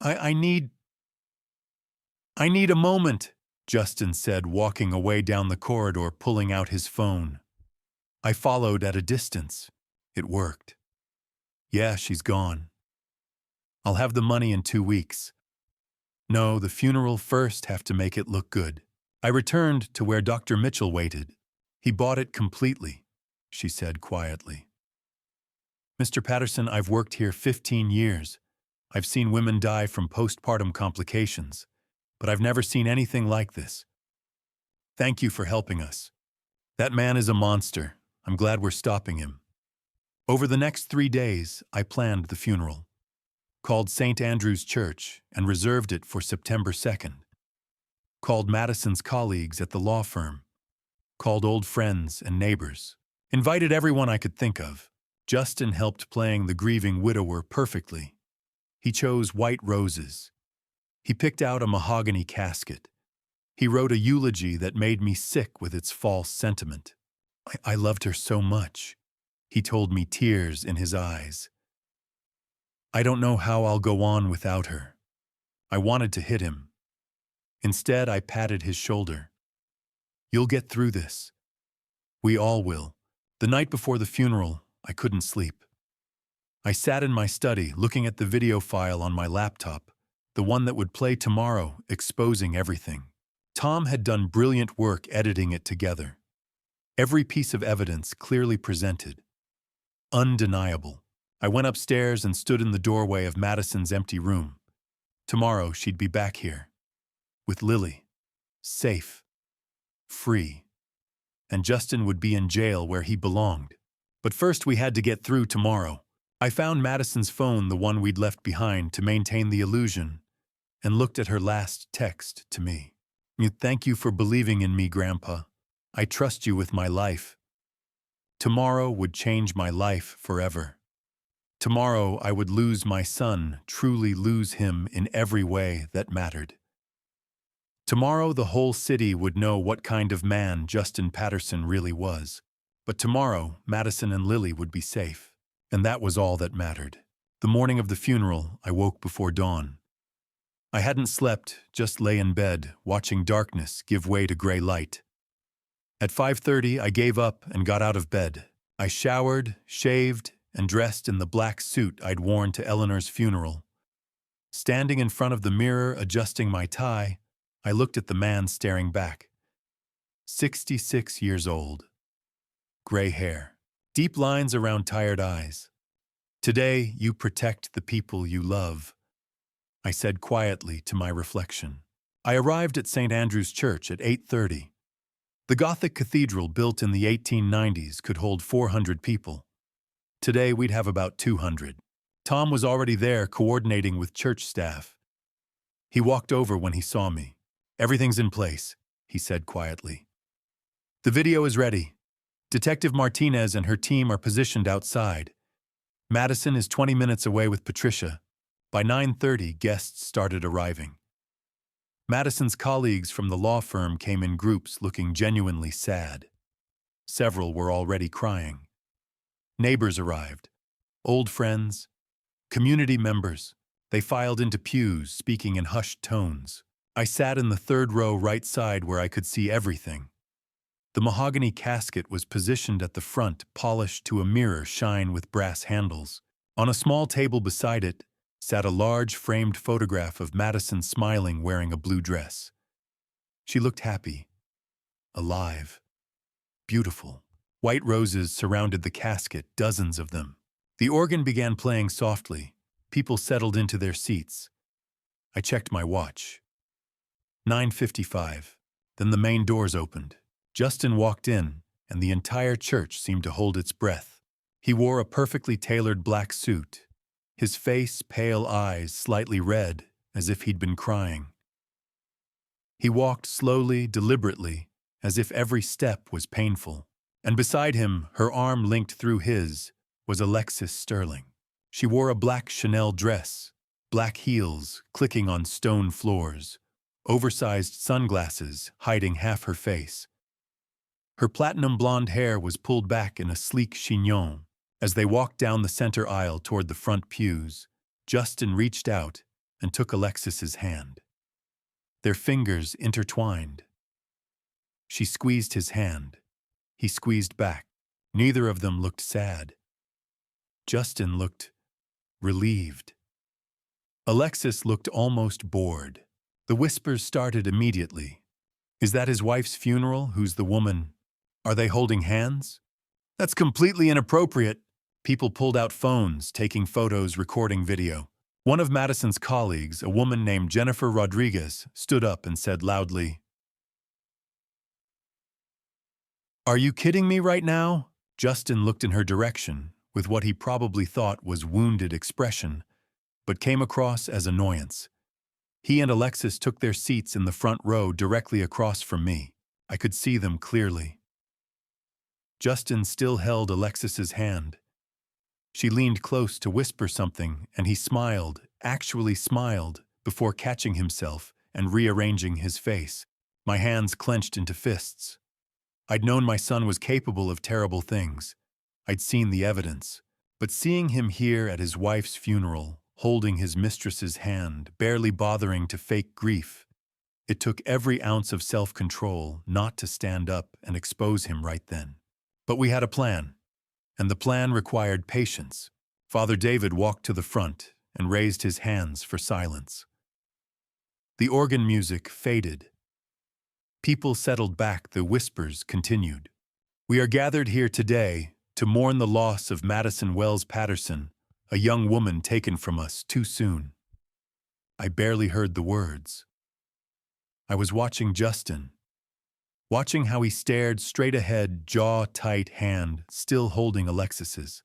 I need a moment," Justin said, walking away down the corridor, pulling out his phone. I followed at a distance. It worked. "Yeah, she's gone. I'll have the money in 2 weeks. No, the funeral first, have to make it look good." I returned to where Dr. Mitchell waited. "He bought it completely," she said quietly. "Mr. Patterson, I've worked here 15 years. I've seen women die from postpartum complications, but I've never seen anything like this. Thank you for helping us. That man is a monster. I'm glad we're stopping him." Over the next 3 days, I planned the funeral, called St. Andrew's Church, and reserved it for September 2nd. Called Madison's colleagues at the law firm. Called old friends and neighbors. Invited everyone I could think of. Justin helped playing the grieving widower perfectly. He chose white roses. He picked out a mahogany casket. He wrote a eulogy that made me sick with its false sentiment. I loved her so much," he told me, tears in his eyes. "I don't know how I'll go on without her." I wanted to hit him. Instead, I patted his shoulder. "You'll get through this. We all will." The night before the funeral, I couldn't sleep. I sat in my study, looking at the video file on my laptop, the one that would play tomorrow, exposing everything. Tom had done brilliant work editing it together. Every piece of evidence clearly presented. Undeniable. I went upstairs and stood in the doorway of Madison's empty room. Tomorrow she'd be back here. With Lily. Safe. Free. And Justin would be in jail where he belonged. But first we had to get through tomorrow. I found Madison's phone, the one we'd left behind, to maintain the illusion, and looked at her last text to me. "Thank you for believing in me, Grandpa. I trust you with my life." Tomorrow would change my life forever. Tomorrow I would lose my son, truly lose him in every way that mattered. Tomorrow the whole city would know what kind of man Justin Patterson really was. But tomorrow, Madison and Lily would be safe. And that was all that mattered. The morning of the funeral, I woke before dawn. I hadn't slept, just lay in bed, watching darkness give way to gray light. At 5:30, I gave up and got out of bed. I showered, shaved, and dressed in the black suit I'd worn to Eleanor's funeral. Standing in front of the mirror, adjusting my tie, I looked at the man staring back. 66 years old. Gray hair. Deep lines around tired eyes. Today, you protect the people you love, I said quietly to my reflection. I arrived at St. Andrew's Church at 8:30. The Gothic cathedral built in the 1890s could hold 400 people. Today, we'd have about 200. Tom was already there coordinating with church staff. He walked over when he saw me. Everything's in place, he said quietly. The video is ready. Detective Martinez and her team are positioned outside. Madison is 20 minutes away with Patricia. By 9:30, guests started arriving. Madison's colleagues from the law firm came in groups looking genuinely sad. Several were already crying. Neighbors arrived. Old friends. Community members. They filed into pews, speaking in hushed tones. I sat in the third row right side where I could see everything. The mahogany casket was positioned at the front, polished to a mirror shine with brass handles. On a small table beside it sat a large framed photograph of Madison smiling wearing a blue dress. She looked happy, alive, beautiful. White roses surrounded the casket, dozens of them. The organ began playing softly. People settled into their seats. I checked my watch. 9:55. Then the main doors opened. Justin walked in, and the entire church seemed to hold its breath. He wore a perfectly tailored black suit. His face, pale eyes, slightly red, as if he'd been crying. He walked slowly, deliberately, as if every step was painful. And beside him, her arm linked through his, was Alexis Sterling. She wore a black Chanel dress, black heels clicking on stone floors, oversized sunglasses hiding half her face. Her platinum blonde hair was pulled back in a sleek chignon. As they walked down the center aisle toward the front pews, Justin reached out and took Alexis's hand. Their fingers intertwined. She squeezed his hand. He squeezed back. Neither of them looked sad. Justin looked relieved. Alexis looked almost bored. The whispers started immediately. Is that his wife's funeral? Who's the woman? Are they holding hands? That's completely inappropriate. People pulled out phones, taking photos, recording video. One of Madison's colleagues, a woman named Jennifer Rodriguez, stood up and said loudly, "Are you kidding me right now?" Justin looked in her direction with what he probably thought was wounded expression, but came across as annoyance. He and Alexis took their seats in the front row directly across from me. I could see them clearly. Justin still held Alexis's hand. She leaned close to whisper something, and he smiled, actually smiled, before catching himself and rearranging his face. My hands clenched into fists. I'd known my son was capable of terrible things. I'd seen the evidence. But seeing him here at his wife's funeral, holding his mistress's hand, barely bothering to fake grief, it took every ounce of self-control not to stand up and expose him right then. But we had a plan. And the plan required patience. Father David walked to the front and raised his hands for silence. The organ music faded. People settled back, the whispers continued. We are gathered here today to mourn the loss of Madison Wells Patterson, a young woman taken from us too soon. I barely heard the words. I was watching Justin. Watching how he stared straight ahead, jaw tight, hand still holding Alexis's.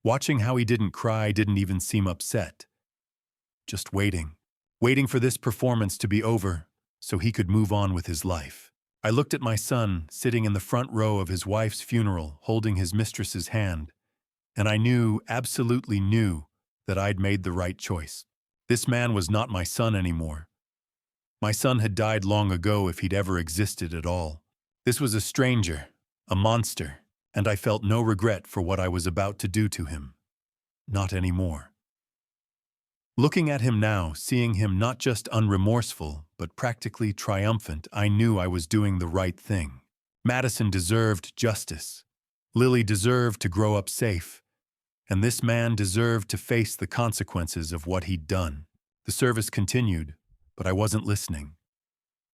Watching how he didn't cry, didn't even seem upset. Just waiting for this performance to be over so he could move on with his life. I looked at my son sitting in the front row of his wife's funeral, holding his mistress's hand, and I knew, absolutely knew, that I'd made the right choice. This man was not my son anymore. My son had died long ago if he'd ever existed at all. This was a stranger, a monster, and I felt no regret for what I was about to do to him. Not anymore. Looking at him now, seeing him not just unremorseful, but practically triumphant, I knew I was doing the right thing. Madison deserved justice. Lily deserved to grow up safe. And this man deserved to face the consequences of what he'd done. The service continued, but I wasn't listening.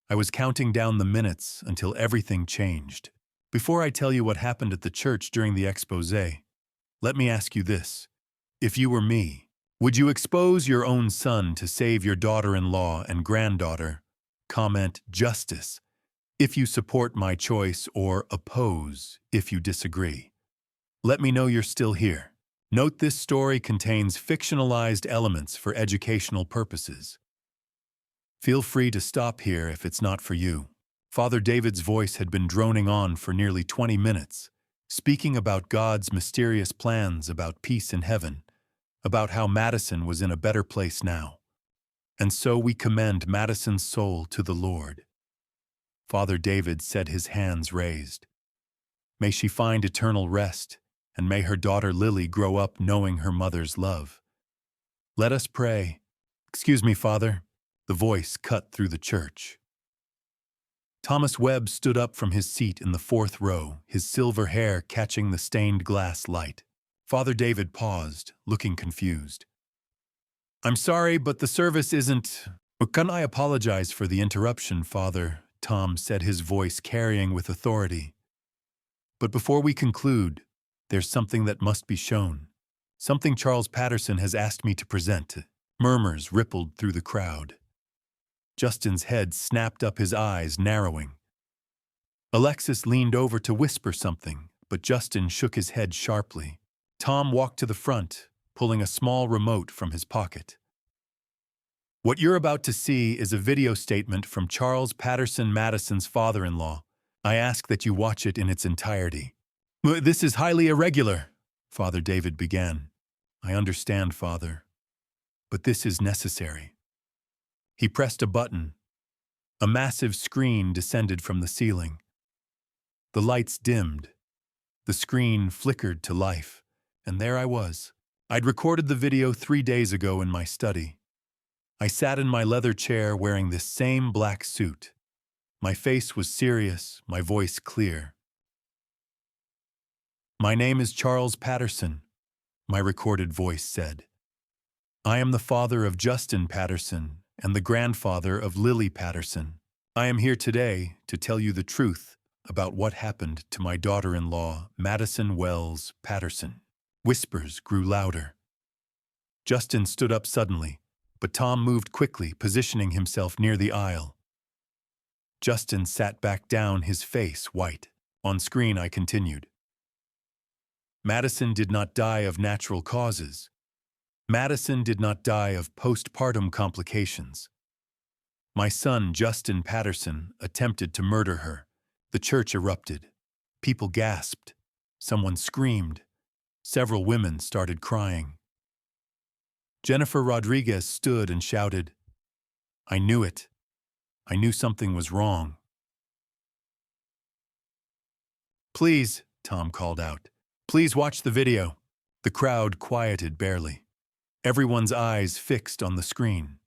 I was counting down the minutes until everything changed. Before I tell you what happened at the church during the expose, let me ask you this. If you were me, would you expose your own son to save your daughter-in-law and granddaughter? Comment justice if you support my choice or oppose if you disagree. Let me know you're still here. Note this story contains fictionalized elements for educational purposes. Feel free to stop here if it's not for you. Father David's voice had been droning on for nearly 20 minutes, speaking about God's mysterious plans about peace in heaven, about how Madison was in a better place now. And so we commend Madison's soul to the Lord. Father David said, his hands raised. May she find eternal rest, and may her daughter Lily grow up knowing her mother's love. Let us pray. Excuse me, Father. The voice cut through the church. Thomas Webb stood up from his seat in the fourth row, his silver hair catching the stained glass light. Father David paused, looking confused. I'm sorry, but the service isn't... Can I apologize for the interruption, Father? Tom said, his voice carrying with authority. But before we conclude, there's something that must be shown. Something Charles Patterson has asked me to present. Murmurs rippled through the crowd. Justin's head snapped up, his eyes narrowing. Alexis leaned over to whisper something, but Justin shook his head sharply. Tom walked to the front, pulling a small remote from his pocket. What you're about to see is a video statement from Charles Patterson, Madison's father-in-law. I ask that you watch it in its entirety. This is highly irregular, Father David began. I understand, Father, but this is necessary. He pressed a button. A massive screen descended from the ceiling. The lights dimmed. The screen flickered to life, and there I was. I'd recorded the video 3 days ago in my study. I sat in my leather chair wearing this same black suit. My face was serious, my voice clear. My name is Charles Patterson, my recorded voice said. I am the father of Justin Patterson and the grandfather of Lily Patterson. I am here today to tell you the truth about what happened to my daughter-in-law, Madison Wells Patterson. Whispers grew louder. Justin stood up suddenly, but Tom moved quickly, positioning himself near the aisle. Justin sat back down, his face white. On screen, I continued. Madison did not die of natural causes. Madison did not die of postpartum complications. My son, Justin Patterson, attempted to murder her. The church erupted. People gasped. Someone screamed. Several women started crying. Jennifer Rodriguez stood and shouted, I knew it. I knew something was wrong. Please, Tom called out. Please watch the video. The crowd quieted barely. Everyone's eyes fixed on the screen.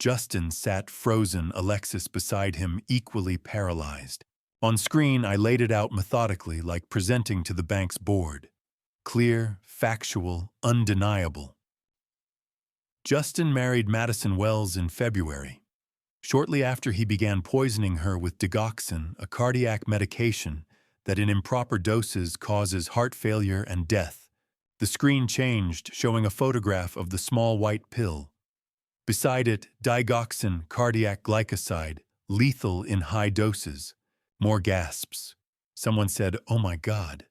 Justin sat frozen, Alexis beside him, equally paralyzed. On screen, I laid it out methodically, like presenting to the bank's board. Clear, factual, undeniable. Justin married Madison Wells in February. Shortly after, he began poisoning her with digoxin, a cardiac medication that in improper doses causes heart failure and death. The screen changed, showing a photograph of the small white pill. Beside it, digoxin, cardiac glycoside, lethal in high doses. More gasps. Someone said, "Oh my God."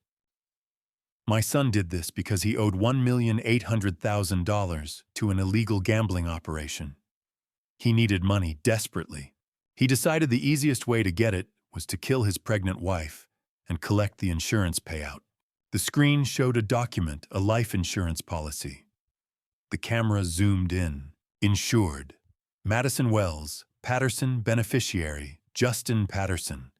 My son did this because he owed $1,800,000 to an illegal gambling operation. He needed money desperately. He decided the easiest way to get it was to kill his pregnant wife and collect the insurance payout. The screen showed a document, a life insurance policy. The camera zoomed in. Insured. Madison Wells, Patterson beneficiary, Justin Patterson.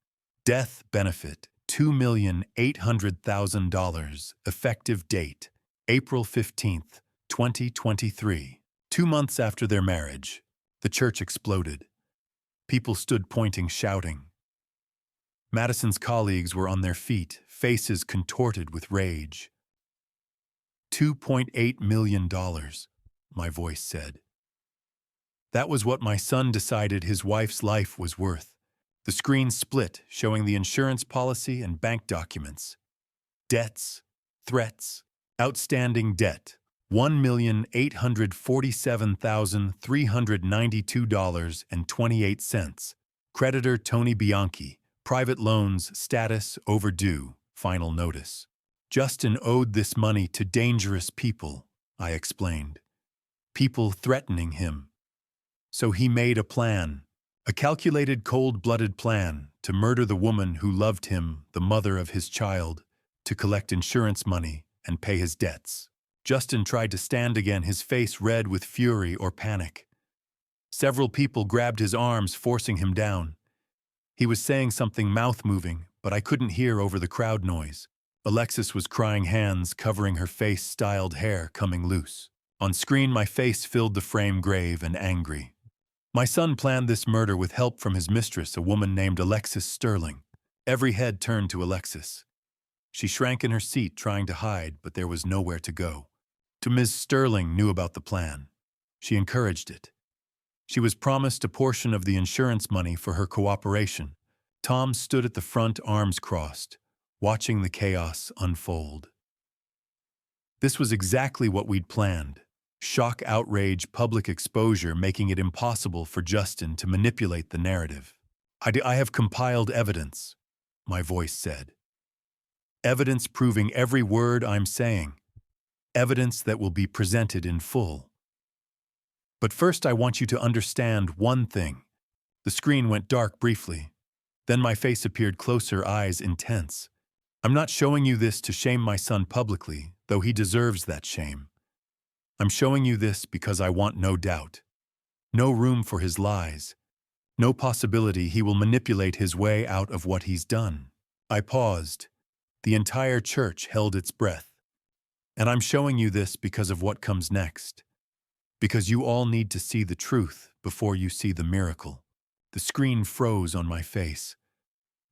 Death benefit, $2,800,000. Effective date, April 15th, 2023. 2 months after their marriage, the church exploded. People stood pointing, shouting. Madison's colleagues were on their feet, faces contorted with rage. $2.8 million, my voice said. That was what my son decided his wife's life was worth. The screen split, showing the insurance policy and bank documents. Debts, threats, outstanding debt, $1,847,392.28. Creditor Tony Bianchi, private loans, status, overdue, final notice. Justin owed this money to dangerous people, I explained. People threatening him. So he made a plan. A calculated, cold-blooded plan to murder the woman who loved him, the mother of his child, to collect insurance money and pay his debts. Justin tried to stand again, his face red with fury or panic. Several people grabbed his arms, forcing him down. He was saying something mouth-moving, but I couldn't hear over the crowd noise. Alexis was crying, hands covering her face, styled hair coming loose. On screen, my face filled the frame, grave and angry. My son planned this murder with help from his mistress, a woman named Alexis Sterling. Every head turned to Alexis. She shrank in her seat, trying to hide, but there was nowhere to go. To Ms. Sterling knew about the plan. She encouraged it. She was promised a portion of the insurance money for her cooperation. Tom stood at the front, arms crossed, watching the chaos unfold. This was exactly what we'd planned. Shock, outrage, public exposure, making it impossible for Justin to manipulate the narrative. I have compiled evidence, my voice said. Evidence proving every word I'm saying. Evidence that will be presented in full. But first I want you to understand one thing. The screen went dark briefly. Then my face appeared closer, eyes intense. I'm not showing you this to shame my son publicly, though he deserves that shame. I'm showing you this because I want no doubt. No room for his lies. No possibility he will manipulate his way out of what he's done. I paused. The entire church held its breath. And I'm showing you this because of what comes next. Because you all need to see the truth before you see the miracle. The screen froze on my face.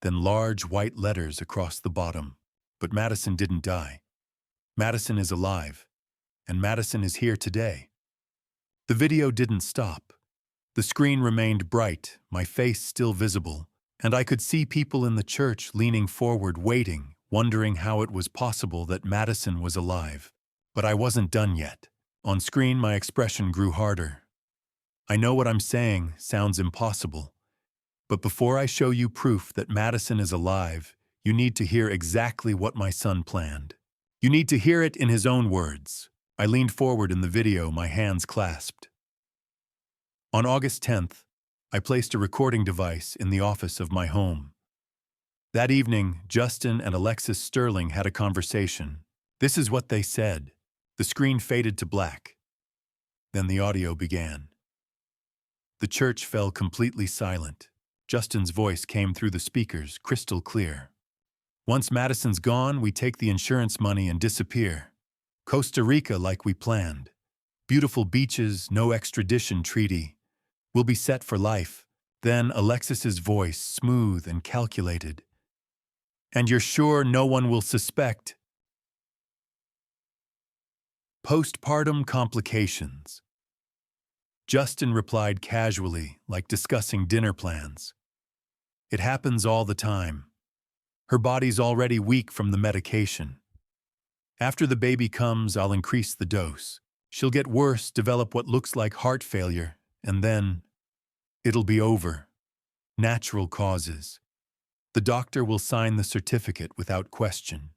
Then large white letters across the bottom. But Madison didn't die. Madison is alive. And Madison is here today. The video didn't stop. The screen remained bright, my face still visible, and I could see people in the church leaning forward, waiting, wondering how it was possible that Madison was alive. But I wasn't done yet. On screen, my expression grew harder. I know what I'm saying sounds impossible. But before I show you proof that Madison is alive, you need to hear exactly what my son planned. You need to hear it in his own words. I leaned forward in the video, my hands clasped. On August 10th, I placed a recording device in the office of my home. That evening, Justin and Alexis Sterling had a conversation. This is what they said. The screen faded to black. Then the audio began. The church fell completely silent. Justin's voice came through the speakers, crystal clear. Once Madison's gone, we take the insurance money and disappear. Costa Rica like we planned. Beautiful beaches, no extradition treaty. We'll be set for life. Then Alexis's voice, smooth and calculated. And you're sure no one will suspect? Postpartum complications. Justin replied casually, like discussing dinner plans. It happens all the time. Her body's already weak from the medication. After the baby comes, I'll increase the dose. She'll get worse, develop what looks like heart failure, and then it'll be over. Natural causes. The doctor will sign the certificate without question.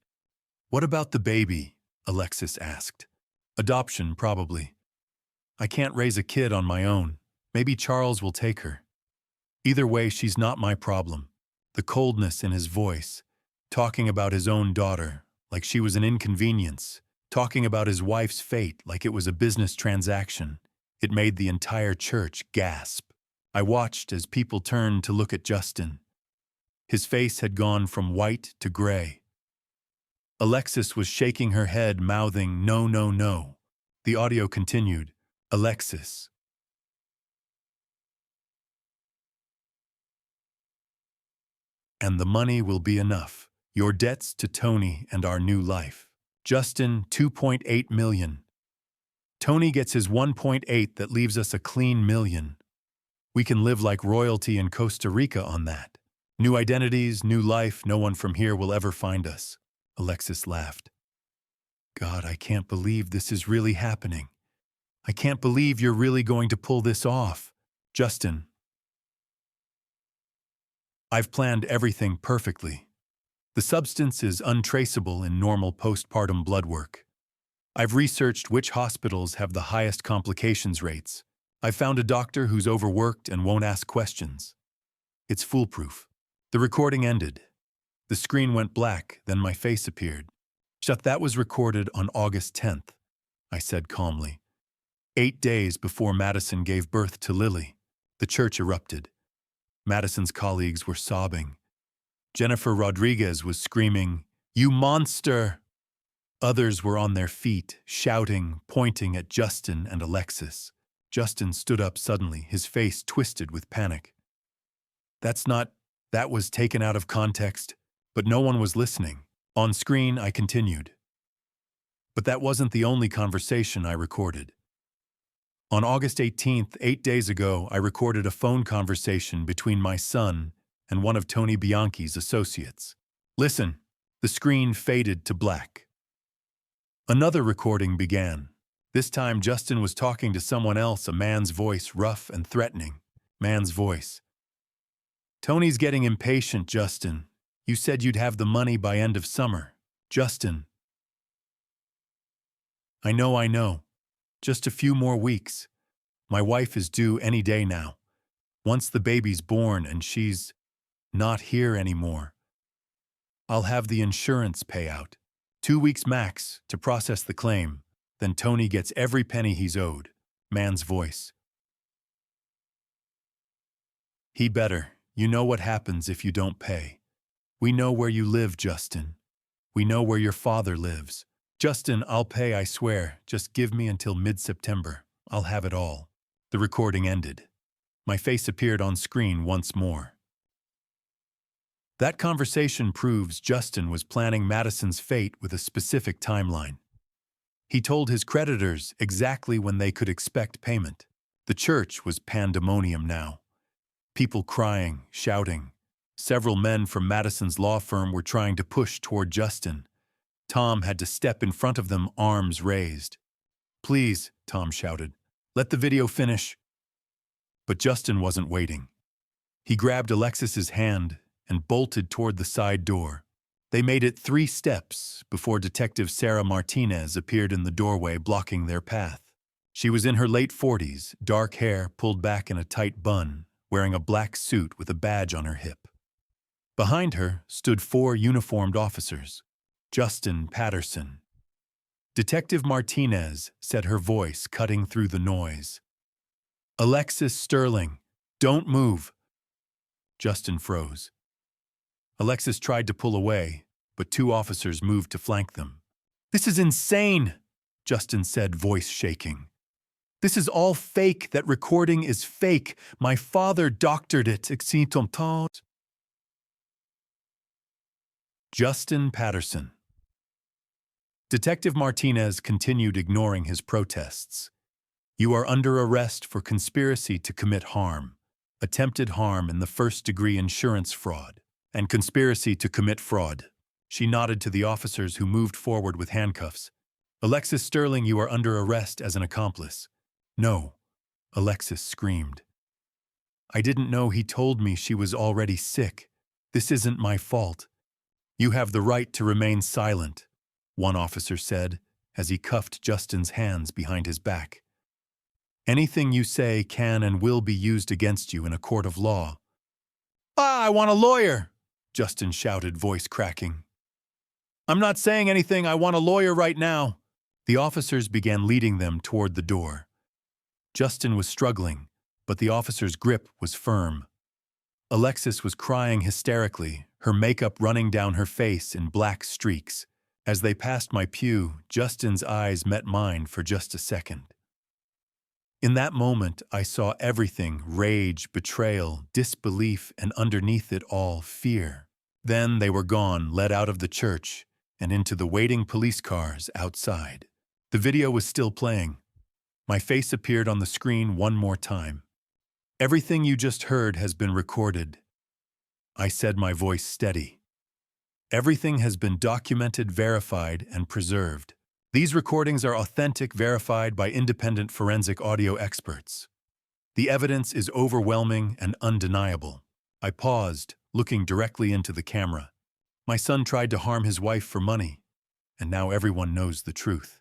What about the baby? Alexis asked. Adoption, probably. I can't raise a kid on my own. Maybe Charles will take her. Either way, she's not my problem. The coldness in his voice, talking about his own daughter, like she was an inconvenience, talking about his wife's fate like it was a business transaction. It made the entire church gasp. I watched as people turned to look at Justin. His face had gone from white to gray. Alexis was shaking her head, mouthing, "No, no, no." The audio continued. Alexis. And the money will be enough. Your debts to Tony and our new life. Justin, $2.8 million. Tony gets his 1.8 that leaves us a clean million. We can live like royalty in Costa Rica on that. New identities, new life, no one from here will ever find us. Alexis laughed. God, I can't believe this is really happening. I can't believe you're really going to pull this off. Justin. I've planned everything perfectly. The substance is untraceable in normal postpartum blood work. I've researched which hospitals have the highest complications rates. I've found a doctor who's overworked and won't ask questions. It's foolproof. The recording ended. The screen went black, then my face appeared. That was recorded on August 10th, I said calmly. 8 days before Madison gave birth to Lily. The church erupted. Madison's colleagues were sobbing. Jennifer Rodriguez was screaming, "You monster!" Others were on their feet, shouting, pointing at Justin and Alexis. Justin stood up suddenly, his face twisted with panic. That was taken out of context, but no one was listening. On screen, I continued. But that wasn't the only conversation I recorded. On August 18th, 8 days ago, I recorded a phone conversation between my son and one of Tony Bianchi's associates. Listen, the screen faded to black. Another recording began. This time, Justin was talking to someone else, a man's voice, rough and threatening. Man's voice. Tony's getting impatient, Justin. You said you'd have the money by end of summer. Justin. I know. Just a few more weeks. My wife is due any day now. Once the baby's born and she's not here anymore, I'll have the insurance payout. 2 weeks max to process the claim. Then Tony gets every penny he's owed. Man's voice. He better. You know what happens if you don't pay. We know where you live, Justin. We know where your father lives. Justin, I'll pay, I swear. Just give me until mid-September. I'll have it all. The recording ended. My face appeared on screen once more. That conversation proves Justin was planning Madison's fate with a specific timeline. He told his creditors exactly when they could expect payment. The church was pandemonium now. People crying, shouting. Several men from Madison's law firm were trying to push toward Justin. Tom had to step in front of them, arms raised. Please, Tom shouted, let the video finish. But Justin wasn't waiting. He grabbed Alexis's hand and bolted toward the side door. They made it 3 steps before Detective Sarah Martinez appeared in the doorway, blocking their path. She was in her late 40s, dark hair pulled back in a tight bun, wearing a black suit with a badge on her hip. Behind her stood 4 uniformed officers. Justin Patterson. Detective Martinez said, her voice cutting through the noise. Alexis Sterling, don't move. Justin froze. Alexis tried to pull away, but 2 officers moved to flank them. This is insane, Justin said, voice shaking. This is all fake. That recording is fake. My father doctored it. Justin Patterson. Detective Martinez continued ignoring his protests. You are under arrest for conspiracy to commit harm, attempted harm in the first-degree insurance fraud, and conspiracy to commit fraud. She nodded to the officers who moved forward with handcuffs. Alexis Sterling, you are under arrest as an accomplice. No, Alexis screamed. I didn't know he told me she was already sick. This isn't my fault. You have the right to remain silent, one officer said as he cuffed Justin's hands behind his back. Anything you say can and will be used against you in a court of law. I want a lawyer, Justin shouted, voice cracking. I'm not saying anything. I want a lawyer right now. The officers began leading them toward the door. Justin was struggling, but the officer's grip was firm. Alexis was crying hysterically, her makeup running down her face in black streaks. As they passed my pew, Justin's eyes met mine for just a second. In that moment, I saw everything: rage, betrayal, disbelief, and underneath it all, fear. Then they were gone, led out of the church, and into the waiting police cars outside. The video was still playing. My face appeared on the screen one more time. "Everything you just heard has been recorded," I said, my voice steady. "Everything has been documented, verified, and preserved. These recordings are authentic, verified by independent forensic audio experts. The evidence is overwhelming and undeniable." I paused, looking directly into the camera. My son tried to harm his wife for money, and now everyone knows the truth.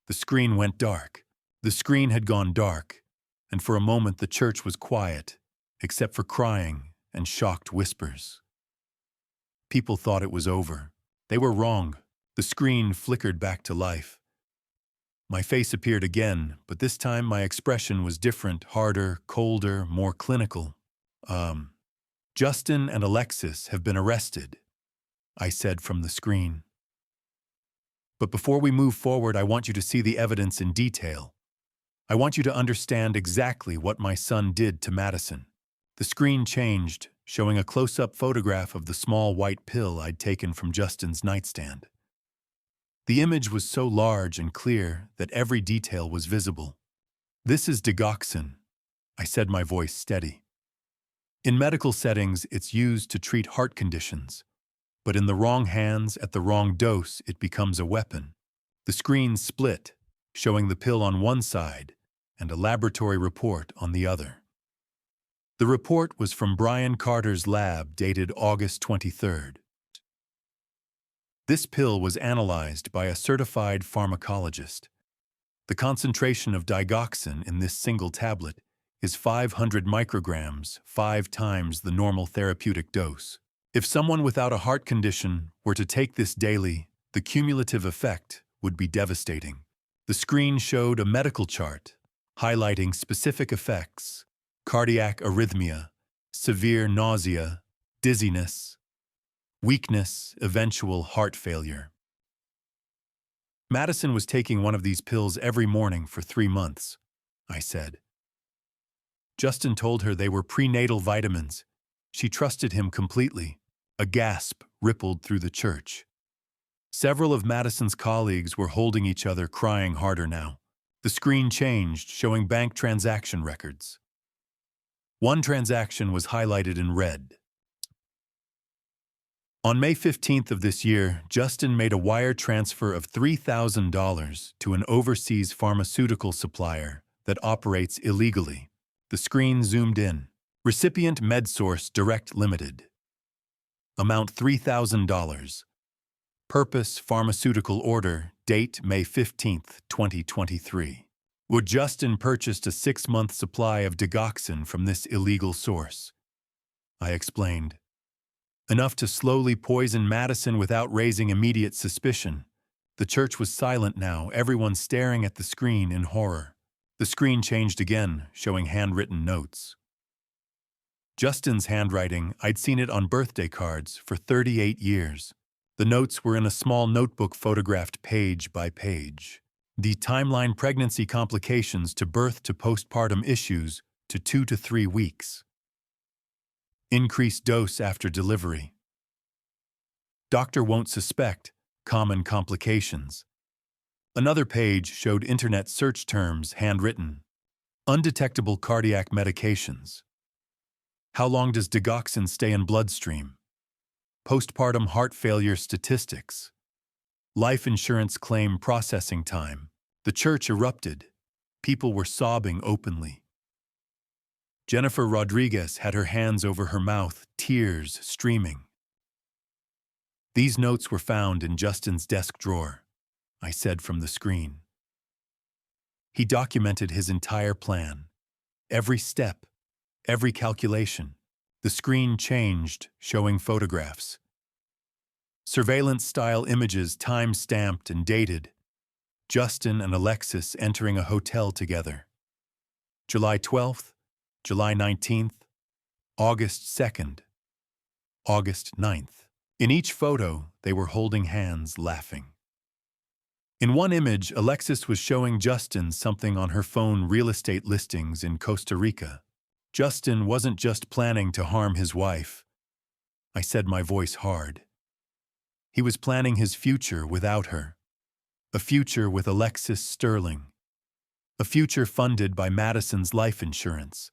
The screen went dark. The screen had gone dark, and for a moment the church was quiet, except for crying and shocked whispers. People thought it was over. They were wrong. The screen flickered back to life. My face appeared again, but this time my expression was different, harder, colder, more clinical. "Justin and Alexis have been arrested," I said from the screen. "But before we move forward, I want you to see the evidence in detail. I want you to understand exactly what my son did to Madison." The screen changed, showing a close-up photograph of the small white pill I'd taken from Justin's nightstand. The image was so large and clear that every detail was visible. "This is digoxin," I said, my voice steady. "In medical settings, it's used to treat heart conditions, but in the wrong hands at the wrong dose, it becomes a weapon." The screen split, showing the pill on one side and a laboratory report on the other. The report was from Brian Carter's lab, dated August 23rd. This pill was analyzed by a certified pharmacologist. The concentration of digoxin in this single tablet is 500 micrograms, 5 times the normal therapeutic dose. If someone without a heart condition were to take this daily, the cumulative effect would be devastating. The screen showed a medical chart highlighting specific effects: cardiac arrhythmia, severe nausea, dizziness, weakness, eventual heart failure. "Madison was taking one of these pills every morning for 3 months," I said. "Justin told her they were prenatal vitamins. She trusted him completely." A gasp rippled through the church. Several of Madison's colleagues were holding each other, crying harder now. The screen changed, showing bank transaction records. One transaction was highlighted in red. On May 15th of this year, Justin made a wire transfer of $3,000 to an overseas pharmaceutical supplier that operates illegally. The screen zoomed in. Recipient MedSource Direct Limited. Amount $3,000. Purpose pharmaceutical order. Date May 15th, 2023. Would Justin purchased a 6-month supply of digoxin from this illegal source? I explained. Enough to slowly poison Madison without raising immediate suspicion. The church was silent now, everyone staring at the screen in horror. The screen changed again, showing handwritten notes. Justin's handwriting, I'd seen it on birthday cards for 38 years. The notes were in a small notebook photographed page by page. The timeline: pregnancy complications to birth to postpartum issues to 2 to 3 weeks. Increased dose after delivery. Doctor won't suspect, common complications. Another page showed internet search terms, handwritten. Undetectable cardiac medications. How long does digoxin stay in bloodstream? Postpartum heart failure statistics. Life insurance claim processing time. The church erupted. People were sobbing openly. Jennifer Rodriguez had her hands over her mouth, tears streaming. These notes were found in Justin's desk drawer, I said from the screen. He documented his entire plan. Every step, every calculation. The screen changed, showing photographs. Surveillance-style images, time-stamped and dated. Justin and Alexis entering a hotel together. July 12th, July 19th, August 2nd, August 9th. In each photo, they were holding hands, laughing. In one image, Alexis was showing Justin something on her phone: real estate listings in Costa Rica. Justin wasn't just planning to harm his wife. I said, my voice hard. He was planning his future without her. A future with Alexis Sterling. a future funded by Madison's life insurance.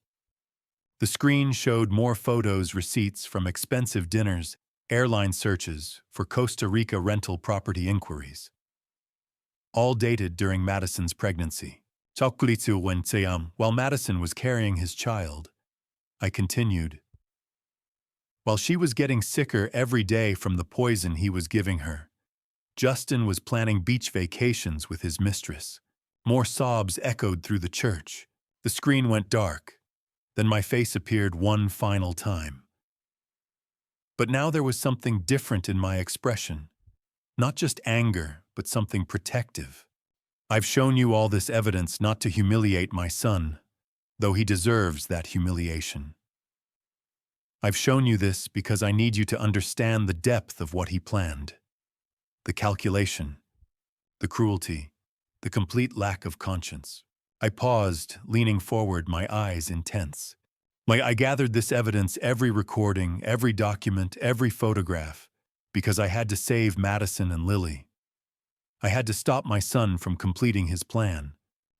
The screen showed more photos, receipts from expensive dinners, airline searches for Costa Rica rental property inquiries. All dated during Madison's pregnancy. While Madison was carrying his child, I continued. While she was getting sicker every day from the poison he was giving her, Justin was planning beach vacations with his mistress. More sobs echoed through the church. The screen went dark. Then my face appeared one final time. But now there was something different in my expression. Not just anger, but something protective. I've shown you all this evidence not to humiliate my son, though he deserves that humiliation. I've shown you this because I need you to understand the depth of what he planned. The calculation, the cruelty, the complete lack of conscience. I paused, leaning forward, my eyes intense. I gathered this evidence, every recording, every document, every photograph, because I had to save Madison and Lily. I had to stop my son from completing his plan,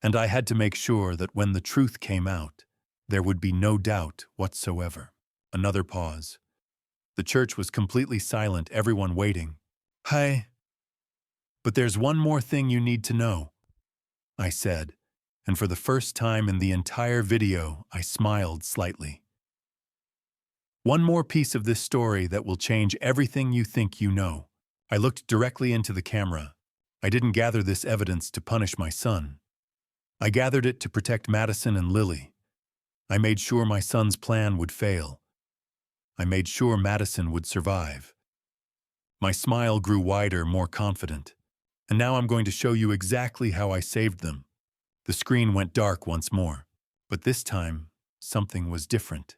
and I had to make sure that when the truth came out, there would be no doubt whatsoever. Another pause. The church was completely silent, everyone waiting. Hi. But there's one more thing you need to know, I said, and for the first time in the entire video, I smiled slightly. One more piece of this story that will change everything you think you know. I looked directly into the camera. I didn't gather this evidence to punish my son. I gathered it to protect Madison and Lily. I made sure my son's plan would fail. I made sure Madison would survive. My smile grew wider, more confident. And now I'm going to show you exactly how I saved them. The screen went dark once more, but this time, something was different.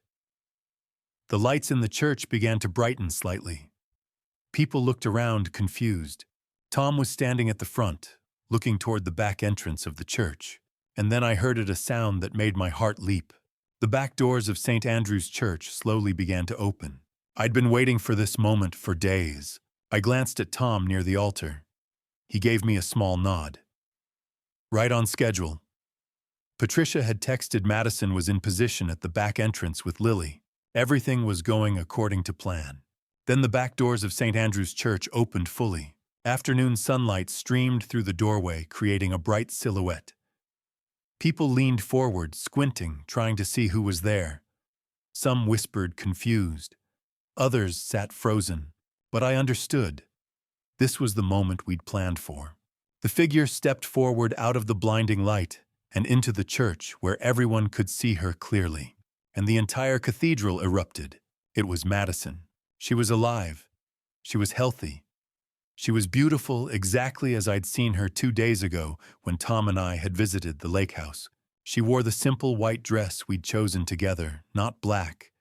The lights in the church began to brighten slightly. People looked around, confused. Tom was standing at the front, looking toward the back entrance of the church. And then I heard a sound that made my heart leap. The back doors of St. Andrew's Church slowly began to open. I'd been waiting for this moment for days. I glanced at Tom near the altar. He gave me a small nod. Right on schedule. Patricia had texted Madison was in position at the back entrance with Lily. Everything was going according to plan. Then the back doors of St. Andrew's Church opened fully. Afternoon sunlight streamed through the doorway, creating a bright silhouette. People leaned forward, squinting, trying to see who was there. Some whispered, confused. Others sat frozen. But I understood. This was the moment we'd planned for. The figure stepped forward out of the blinding light and into the church where everyone could see her clearly. And the entire cathedral erupted. It was Madison. She was alive. She was healthy. She was beautiful, exactly as I'd seen her 2 days ago when Tom and I had visited the lake house. She wore the simple white dress we'd chosen together, not black,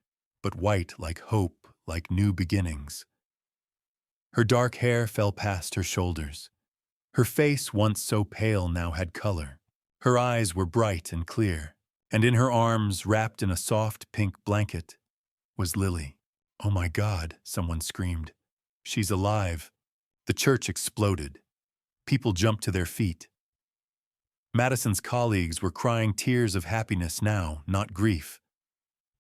but white like hope, like new beginnings. Her dark hair fell past her shoulders. Her face, once so pale, now had color. Her eyes were bright and clear, and in her arms, wrapped in a soft pink blanket, was Lily. "Oh my God," someone screamed. "She's alive." The church exploded. People jumped to their feet. Madison's colleagues were crying tears of happiness now, not grief.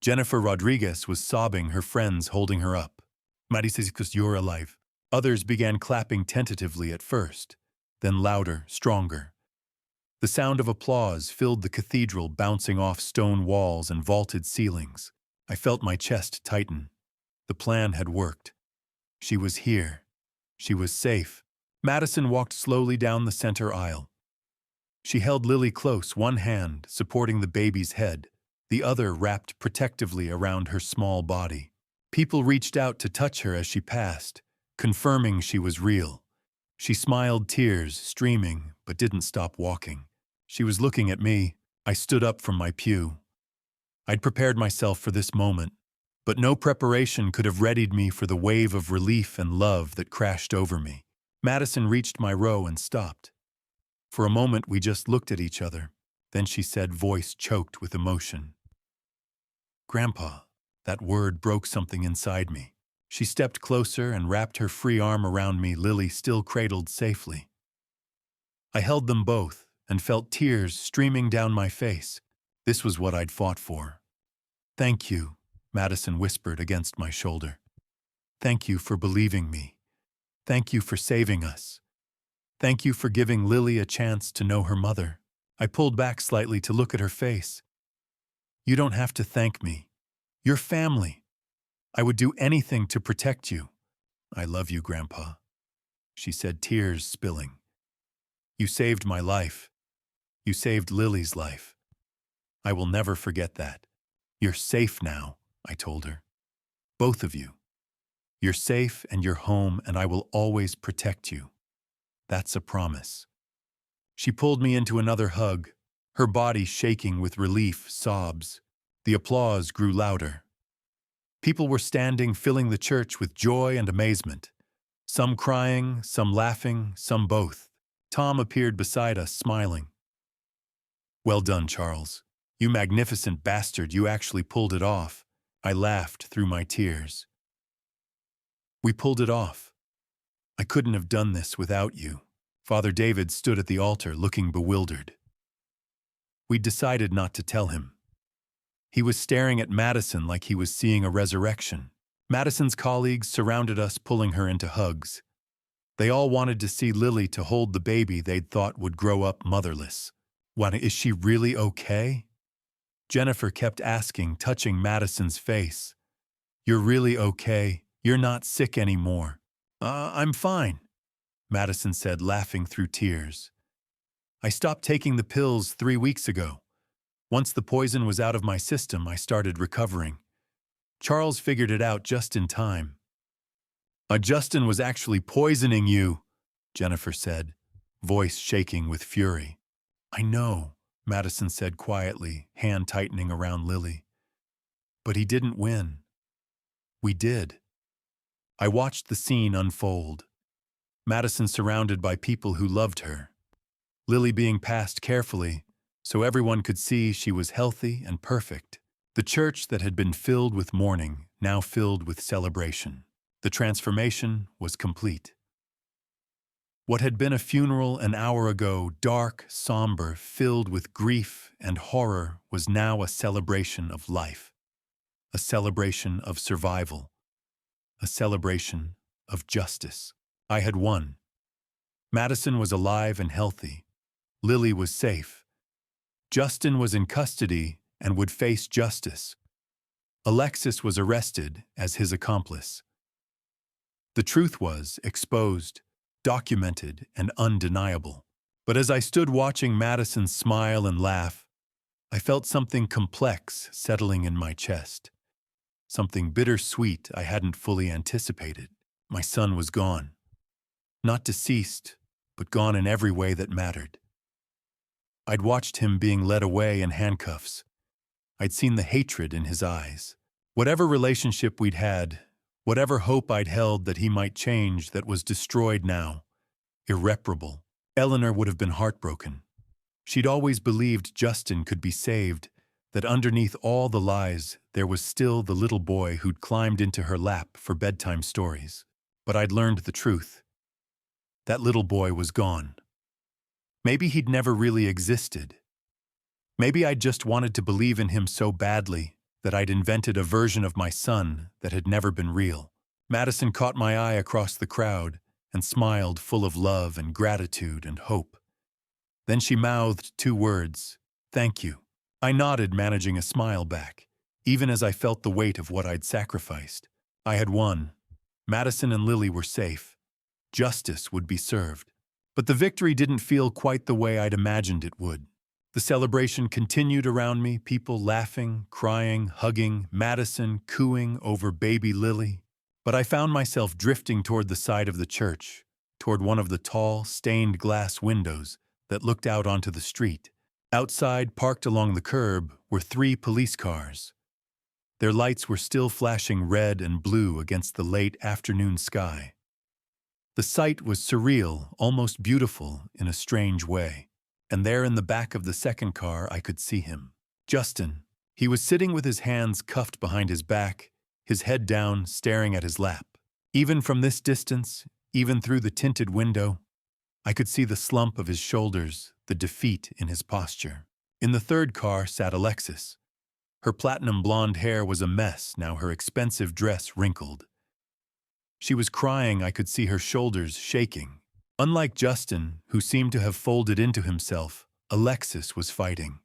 Jennifer Rodriguez was sobbing, her friends holding her up. "Madison, you're alive." Others began clapping tentatively at first, then louder, stronger. The sound of applause filled the cathedral, bouncing off stone walls and vaulted ceilings. I felt my chest tighten. The plan had worked. She was here. She was safe. Madison walked slowly down the center aisle. She held Lily close, one hand supporting the baby's head, the other wrapped protectively around her small body. People reached out to touch her as she passed, confirming she was real. She smiled, tears streaming, but didn't stop walking. She was looking at me. I stood up from my pew. I'd prepared myself for this moment, but no preparation could have readied me for the wave of relief and love that crashed over me. Madison reached my row and stopped. For a moment, we just looked at each other. Then she said, voice choked with emotion, "Grandpa." That word broke something inside me. She stepped closer and wrapped her free arm around me, Lily still cradled safely. I held them both, and felt tears streaming down my face. This was what I'd fought for. "Thank you," Madison whispered against my shoulder. "Thank you for believing me. Thank you for saving us. Thank you for giving Lily a chance to know her mother." I pulled back slightly to look at her face. "You don't have to thank me. You're family. I would do anything to protect you." "I love you, Grandpa," she said, tears spilling. "You saved my life. You saved Lily's life. I will never forget that. You're safe now," I told her. "Both of you. You're safe and you're home, and I will always protect you. That's a promise." She pulled me into another hug, her body shaking with relief, sobs. The applause grew louder. People were standing, filling the church with joy and amazement. Some crying, some laughing, some both. Tom appeared beside us, smiling. "Well done, Charles. You magnificent bastard, you actually pulled it off." I laughed through my tears. "We pulled it off. I couldn't have done this without you." Father David stood at the altar, looking bewildered. We'd decided not to tell him. He was staring at Madison like he was seeing a resurrection. Madison's colleagues surrounded us, pulling her into hugs. They all wanted to see Lily, to hold the baby they'd thought would grow up motherless. "What, is she really okay?" Jennifer kept asking, touching Madison's face. "You're really okay? You're not sick anymore?" I'm fine," Madison said, laughing through tears. "I stopped taking the pills 3 weeks ago. Once the poison was out of my system, I started recovering. Charles figured it out just in time." Justin was actually poisoning you," Jennifer said, voice shaking with fury. "I know," Madison said quietly, hand tightening around Lily. "But he didn't win. We did." I watched the scene unfold. Madison surrounded by people who loved her. Lily being passed carefully, so everyone could see she was healthy and perfect. The church that had been filled with mourning, now filled with celebration. The transformation was complete. What had been a funeral an hour ago, dark, somber, filled with grief and horror, was now a celebration of life. A celebration of survival. A celebration of justice. I had won. Madison was alive and healthy. Lily was safe. Justin was in custody and would face justice. Alexis was arrested as his accomplice. The truth was exposed, documented, and undeniable. But as I stood watching Madison smile and laugh, I felt something complex settling in my chest. Something bittersweet I hadn't fully anticipated. My son was gone. Not deceased, but gone in every way that mattered. I'd watched him being led away in handcuffs. I'd seen the hatred in his eyes. Whatever relationship we'd had, whatever hope I'd held that he might change, that was destroyed now. Irreparable. Eleanor would have been heartbroken. She'd always believed Justin could be saved, that underneath all the lies there was still the little boy who'd climbed into her lap for bedtime stories. But I'd learned the truth. That little boy was gone. Maybe he'd never really existed. Maybe I'd just wanted to believe in him so badly that I'd invented a version of my son that had never been real. Madison caught my eye across the crowd and smiled, full of love and gratitude and hope. Then she mouthed 2 words, "Thank you." I nodded, managing a smile back, even as I felt the weight of what I'd sacrificed. I had won. Madison and Lily were safe. Justice would be served. But the victory didn't feel quite the way I'd imagined it would. The celebration continued around me, people laughing, crying, hugging, Madison cooing over baby Lily. But I found myself drifting toward the side of the church, toward one of the tall, stained glass windows that looked out onto the street. Outside, parked along the curb, were 3 police cars. Their lights were still flashing red and blue against the late afternoon sky. The sight was surreal, almost beautiful in a strange way. And there in the back of the second car I could see him. Justin. He was sitting with his hands cuffed behind his back, his head down, staring at his lap. Even from this distance, even through the tinted window, I could see the slump of his shoulders, the defeat in his posture. In the third car sat Alexis. Her platinum blonde hair was a mess, now her expensive dress wrinkled. She was crying. I could see her shoulders shaking. Unlike Justin, who seemed to have folded into himself, Alexis was fighting.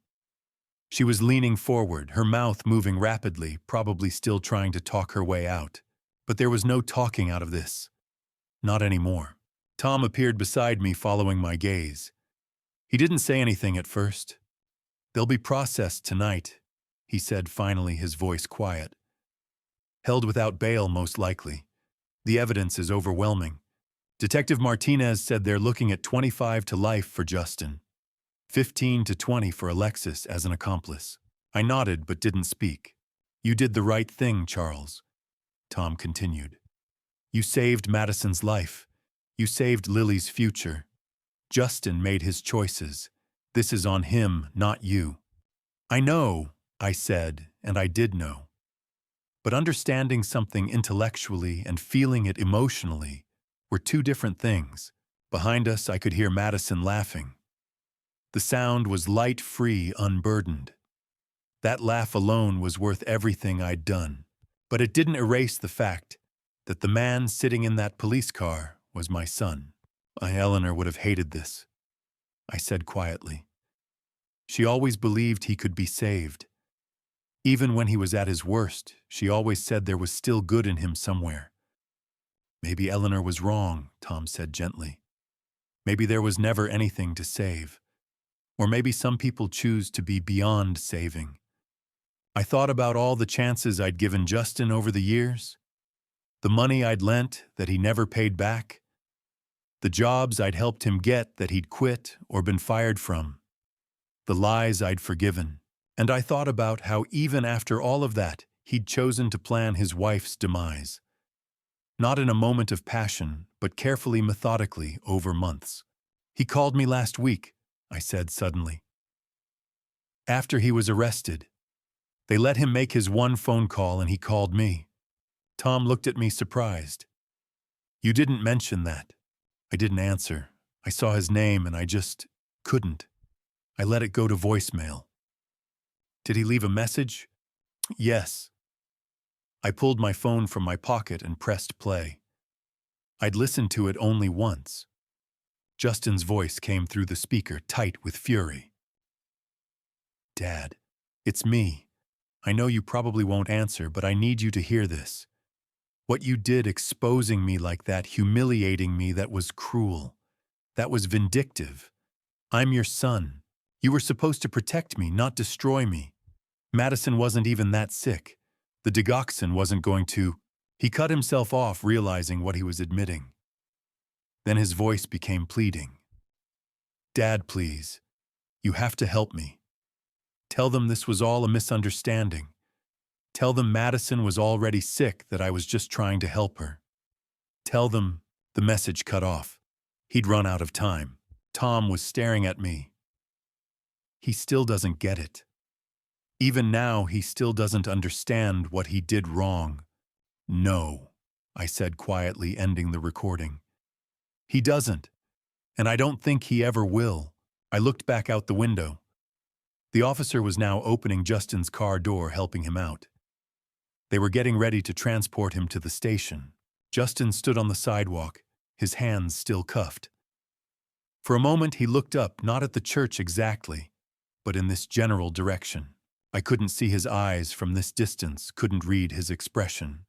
She was leaning forward, her mouth moving rapidly, probably still trying to talk her way out. But there was no talking out of this. Not anymore. Tom appeared beside me, following my gaze. He didn't say anything at first. "They'll be processed tonight," he said finally, his voice quiet. "Held without bail, most likely. The evidence is overwhelming. Detective Martinez said they're looking at 25 to life for Justin, 15 to 20 for Alexis as an accomplice." I nodded but didn't speak. "You did the right thing, Charles," Tom continued. "You saved Madison's life. You saved Lily's future. Justin made his choices. This is on him, not you." "I know," I said, and I did know. But understanding something intellectually and feeling it emotionally were two different things. Behind us, I could hear Madison laughing. The sound was light, free, unburdened. That laugh alone was worth everything I'd done. But it didn't erase the fact that the man sitting in that police car was my son. Eleanor would have hated this, I said quietly. She always believed he could be saved. Even when he was at his worst, she always said there was still good in him somewhere. "Maybe Eleanor was wrong," Tom said gently. "Maybe there was never anything to save. Or maybe some people choose to be beyond saving." I thought about all the chances I'd given Justin over the years, the money I'd lent that he never paid back, the jobs I'd helped him get that he'd quit or been fired from, the lies I'd forgiven. And I thought about how even after all of that, he'd chosen to plan his wife's demise. Not in a moment of passion, but carefully, methodically, over months. "He called me last week," I said suddenly. "After he was arrested. They let him make his one phone call and he called me." Tom looked at me surprised. "You didn't mention that." I didn't answer. I saw his name and I just couldn't. I let it go to voicemail. "Did he leave a message?" "Yes." I pulled my phone from my pocket and pressed play. I'd listened to it only once. Justin's voice came through the speaker, tight with fury. "Dad, it's me. I know you probably won't answer, but I need you to hear this. What you did exposing me like that, humiliating me, that was cruel. That was vindictive. I'm your son. You were supposed to protect me, not destroy me. Madison wasn't even that sick. The digoxin wasn't going to—" He cut himself off, realizing what he was admitting. Then his voice became pleading. "Dad, please. You have to help me. Tell them this was all a misunderstanding. Tell them Madison was already sick, that I was just trying to help her. Tell them—" The message cut off. He'd run out of time. Tom was staring at me. He still doesn't get it. Even now, he still doesn't understand what he did wrong. "No," I said quietly, ending the recording. "He doesn't, and I don't think he ever will." I looked back out the window. The officer was now opening Justin's car door, helping him out. They were getting ready to transport him to the station. Justin stood on the sidewalk, his hands still cuffed. For a moment he looked up, not at the church exactly, but in this general direction. I couldn't see his eyes from this distance, couldn't read his expression.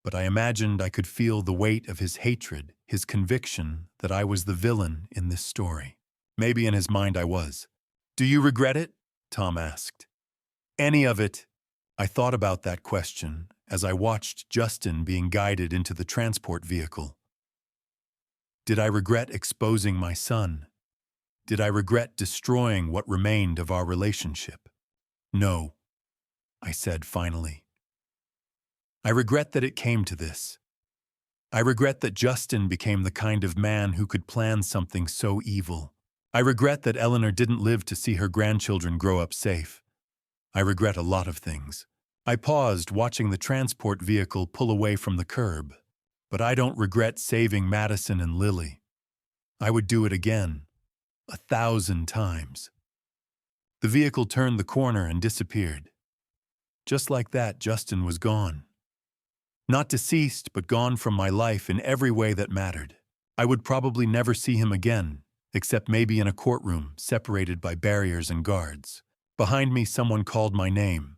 But I imagined I could feel the weight of his hatred, his conviction that I was the villain in this story. Maybe in his mind I was. "Do you regret it?" Tom asked. "Any of it?" I thought about that question as I watched Justin being guided into the transport vehicle. Did I regret exposing my son? Did I regret destroying what remained of our relationship? "No," I said finally. I regret that it came to this. I regret that Justin became the kind of man who could plan something so evil. I regret that Eleanor didn't live to see her grandchildren grow up safe. I regret a lot of things. I paused, watching the transport vehicle pull away from the curb. But I don't regret saving Madison and Lily. I would do it again. 1,000 times. The vehicle turned the corner and disappeared. Just like that, Justin was gone. Not deceased, but gone from my life in every way that mattered. I would probably never see him again, except maybe in a courtroom, separated by barriers and guards. Behind me, someone called my name.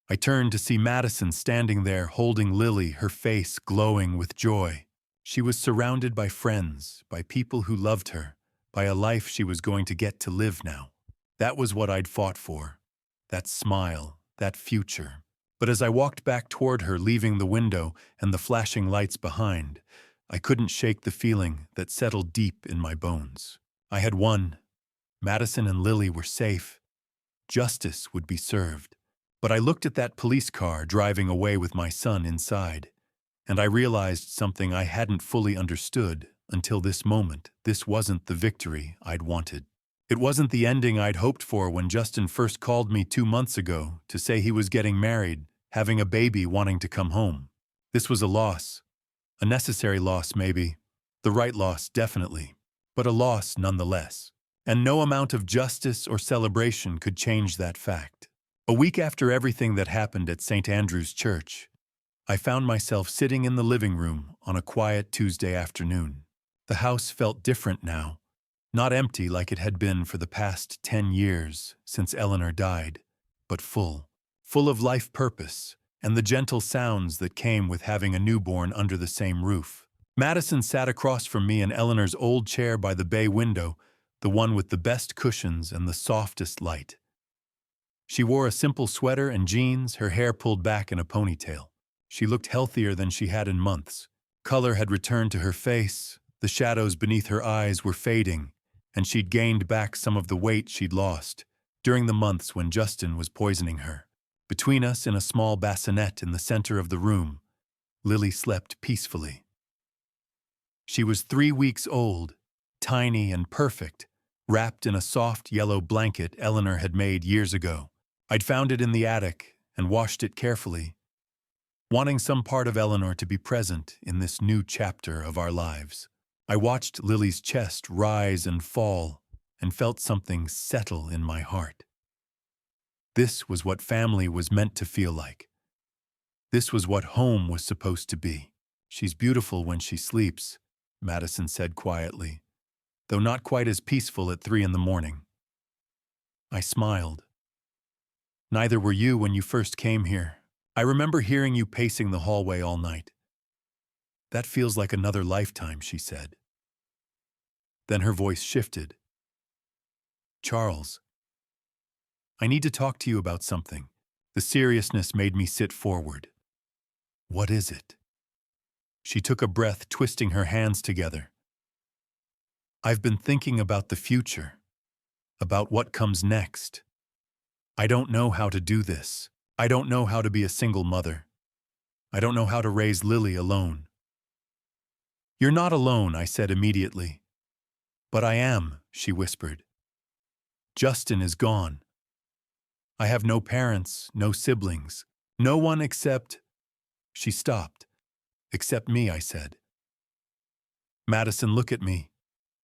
I turned to see Madison standing there, holding Lily, her face glowing with joy. She was surrounded by friends, by people who loved her, by a life she was going to get to live now. That was what I'd fought for. That smile, that future. But as I walked back toward her, leaving the window and the flashing lights behind, I couldn't shake the feeling that settled deep in my bones. I had won. Madison and Lily were safe. Justice would be served. But I looked at that police car driving away with my son inside, and I realized something I hadn't fully understood until this moment. This wasn't the victory I'd wanted. It wasn't the ending I'd hoped for when Justin first called me 2 months ago to say he was getting married, having a baby, wanting to come home. This was a loss. A necessary loss, maybe. The right loss, definitely. But a loss nonetheless. And no amount of justice or celebration could change that fact. A week after everything that happened at St. Andrew's Church, I found myself sitting in the living room on a quiet Tuesday afternoon. The house felt different now, not empty like it had been for the past 10 years since Eleanor died, but full of life purpose and the gentle sounds that came with having a newborn under the same roof. Madison sat across from me in Eleanor's old chair by the bay window, the one with the best cushions and the softest light. She wore a simple sweater and jeans, her hair pulled back in a ponytail. She looked healthier than she had in months. Color had returned to her face, the shadows beneath her eyes were fading, and she'd gained back some of the weight she'd lost during the months when Justin was poisoning her. Between us, in a small bassinet in the center of the room, Lily slept peacefully. She was 3 weeks old, tiny and perfect, wrapped in a soft yellow blanket Eleanor had made years ago. I'd found it in the attic and washed it carefully, wanting some part of Eleanor to be present in this new chapter of our lives. I watched Lily's chest rise and fall and felt something settle in my heart. This was what family was meant to feel like. This was what home was supposed to be. She's beautiful when she sleeps, Madison said quietly, though not quite as peaceful at 3 in the morning. I smiled. Neither were you when you first came here. I remember hearing you pacing the hallway all night. That feels like another lifetime, she said. Then her voice shifted. Charles, I need to talk to you about something. The seriousness made me sit forward. What is it? She took a breath, twisting her hands together. I've been thinking about the future, about what comes next. I don't know how to do this. I don't know how to be a single mother. I don't know how to raise Lily alone. You're not alone, I said immediately. But I am, she whispered. Justin is gone. I have no parents, no siblings, no one except... She stopped. Except me, I said. Madison, look at me.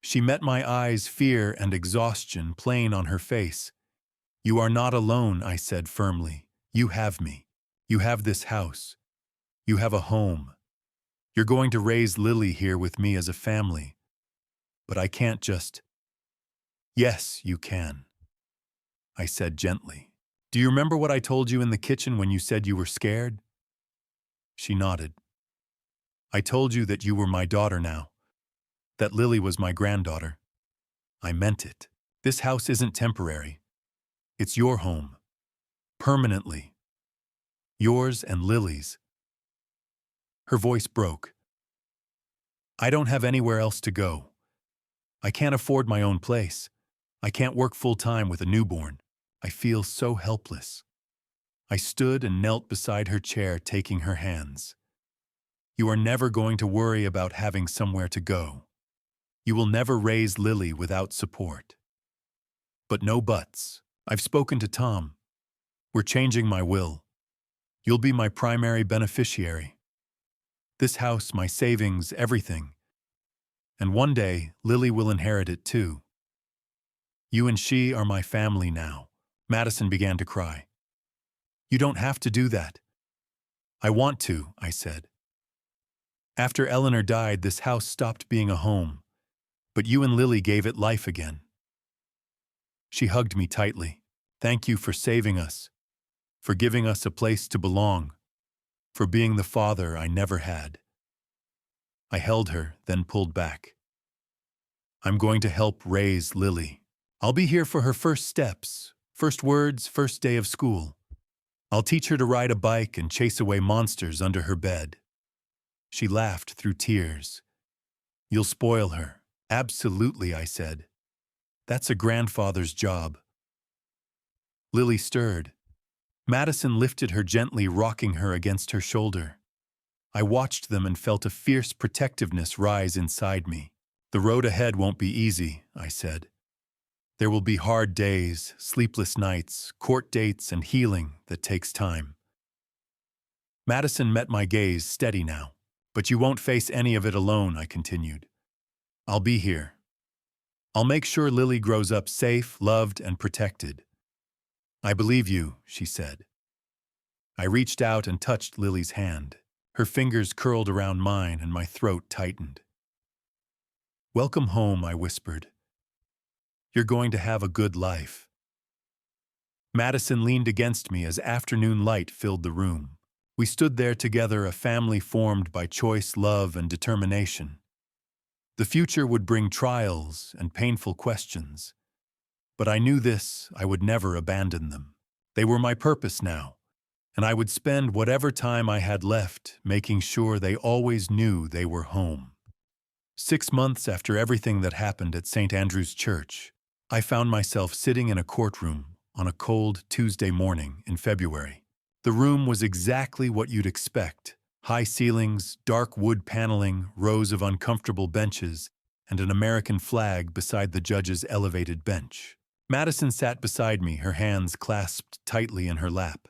She met my eyes, fear and exhaustion plain on her face. You are not alone, I said firmly. You have me. You have this house. You have a home. You're going to raise Lily here with me as a family. But I can't just... Yes, you can, I said gently. Do you remember what I told you in the kitchen when you said you were scared? She nodded. I told you that you were my daughter now, that Lily was my granddaughter. I meant it. This house isn't temporary. It's your home. Permanently. Yours and Lily's. Her voice broke. I don't have anywhere else to go. I can't afford my own place. I can't work full-time with a newborn. I feel so helpless. I stood and knelt beside her chair, taking her hands. You are never going to worry about having somewhere to go. You will never raise Lily without support. But no buts. I've spoken to Tom. We're changing my will. You'll be my primary beneficiary. This house, my savings, everything. And one day, Lily will inherit it too. You and she are my family now. Madison began to cry. You don't have to do that. I want to, I said. After Eleanor died, this house stopped being a home, but you and Lily gave it life again. She hugged me tightly. Thank you for saving us, for giving us a place to belong, for being the father I never had. I held her, then pulled back. I'm going to help raise Lily. I'll be here for her first steps, first words, first day of school. I'll teach her to ride a bike and chase away monsters under her bed. She laughed through tears. You'll spoil her. Absolutely, I said. That's a grandfather's job. Lily stirred. Madison lifted her gently, rocking her against her shoulder. I watched them and felt a fierce protectiveness rise inside me. The road ahead won't be easy, I said. There will be hard days, sleepless nights, court dates, and healing that takes time. Madison met my gaze, steady now. But you won't face any of it alone, I continued. I'll be here. I'll make sure Lily grows up safe, loved, and protected. I believe you, she said. I reached out and touched Lily's hand. Her fingers curled around mine and my throat tightened. Welcome home, I whispered. You're going to have a good life. Madison leaned against me as afternoon light filled the room. We stood there together, a family formed by choice, love, and determination. The future would bring trials and painful questions. But I knew this, I would never abandon them. They were my purpose now, and I would spend whatever time I had left making sure they always knew they were home. 6 months after everything that happened at St. Andrew's Church, I found myself sitting in a courtroom on a cold Tuesday morning in February. The room was exactly what you'd expect. High ceilings, dark wood paneling, rows of uncomfortable benches, and an American flag beside the judge's elevated bench. Madison sat beside me, her hands clasped tightly in her lap.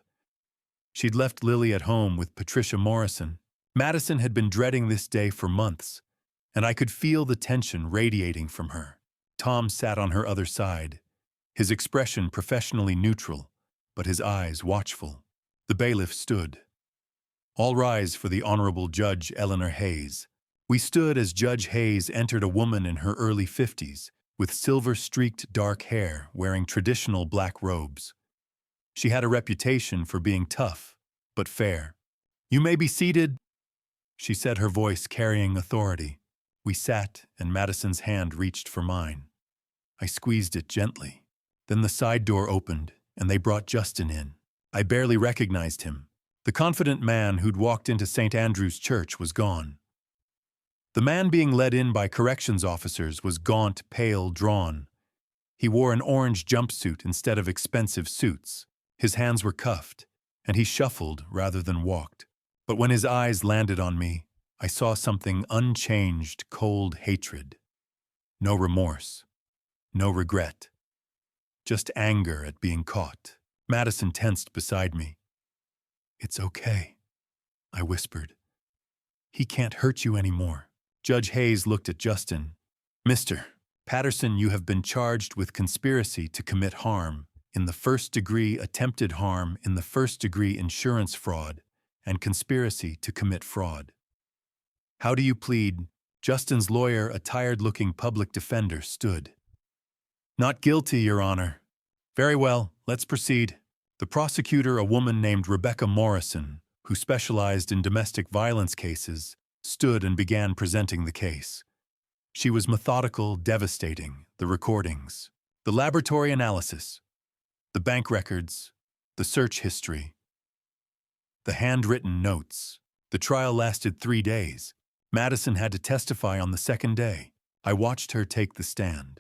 She'd left Lily at home with Patricia Morrison. Madison had been dreading this day for months, and I could feel the tension radiating from her. Tom sat on her other side, his expression professionally neutral, but his eyes watchful. The bailiff stood. All rise for the Honorable Judge Eleanor Hayes. We stood as Judge Hayes entered, a woman in her early 50s, with silver-streaked dark hair, wearing traditional black robes. She had a reputation for being tough, but fair. You may be seated, she said, her voice carrying authority. We sat, and Madison's hand reached for mine. I squeezed it gently. Then the side door opened, and they brought Justin in. I barely recognized him. The confident man who'd walked into St. Andrew's Church was gone. The man being led in by corrections officers was gaunt, pale, drawn. He wore an orange jumpsuit instead of expensive suits. His hands were cuffed, and he shuffled rather than walked. But when his eyes landed on me, I saw something unchanged, cold hatred. No remorse. No regret. Just anger at being caught. Madison tensed beside me. It's okay, I whispered. He can't hurt you anymore. Judge Hayes looked at Justin. Mr. Patterson, you have been charged with conspiracy to commit harm in the first degree, attempted harm in the first degree, insurance fraud, and conspiracy to commit fraud. How do you plead? Justin's lawyer, a tired-looking public defender, stood. Not guilty, Your Honor. Very well, let's proceed. The prosecutor, a woman named Rebecca Morrison, who specialized in domestic violence cases, stood and began presenting the case. She was methodical, devastating, the recordings, the laboratory analysis, the bank records, the search history, the handwritten notes. The trial lasted 3 days. Madison had to testify on the second day. I watched her take the stand.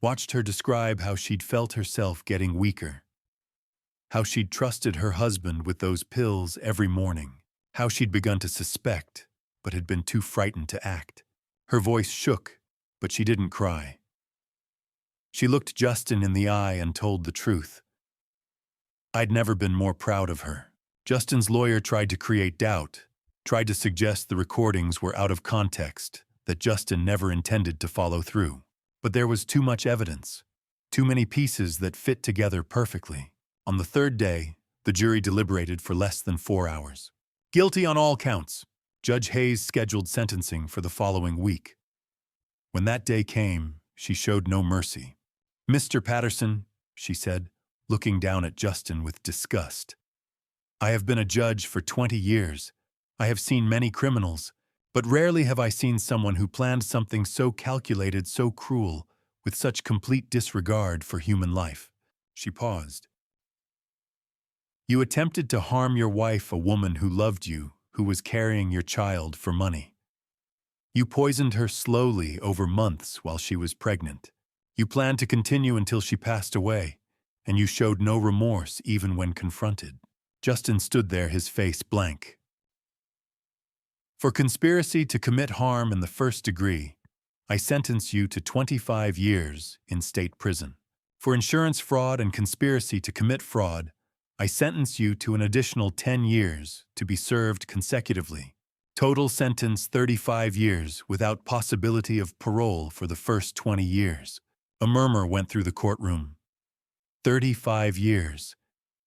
Watched her describe how she'd felt herself getting weaker. How she'd trusted her husband with those pills every morning. How she'd begun to suspect, but had been too frightened to act. Her voice shook, but she didn't cry. She looked Justin in the eye and told the truth. I'd never been more proud of her. Justin's lawyer tried to create doubt, tried to suggest the recordings were out of context, that Justin never intended to follow through. But there was too much evidence too many pieces that fit together perfectly. On the third day, the jury deliberated for less than 4 hours. Guilty on all counts. Judge Hayes scheduled sentencing for the following week. When that day came, she showed no mercy. "Mr. Patterson," she said, looking down at Justin with disgust, "I have been a judge for 20 years. I have seen many criminals, but rarely have I seen someone who planned something so calculated, so cruel, with such complete disregard for human life." She paused. "You attempted to harm your wife, a woman who loved you, who was carrying your child for money. You poisoned her slowly over months while she was pregnant. You planned to continue until she passed away, and you showed no remorse even when confronted." Justin stood there, his face blank. "For conspiracy to commit harm in the first degree, I sentence you to 25 years in state prison. For insurance fraud and conspiracy to commit fraud, I sentence you to an additional 10 years to be served consecutively. Total sentence 35 years without possibility of parole for the first 20 years. A murmur went through the courtroom. 35 years.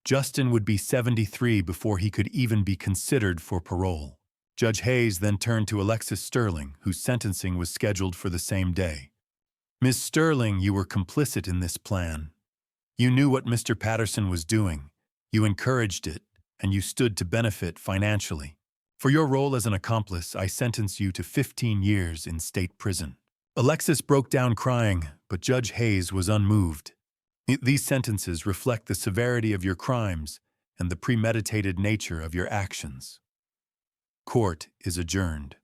Justin would be 73 before he could even be considered for parole. Judge Hayes then turned to Alexis Sterling, whose sentencing was scheduled for the same day. "Ms. Sterling, you were complicit in this plan. You knew what Mr. Patterson was doing. You encouraged it, and you stood to benefit financially. For your role as an accomplice, I sentence you to 15 years in state prison." Alexis broke down crying, but Judge Hayes was unmoved. "These sentences reflect the severity of your crimes and the premeditated nature of your actions." Court is adjourned.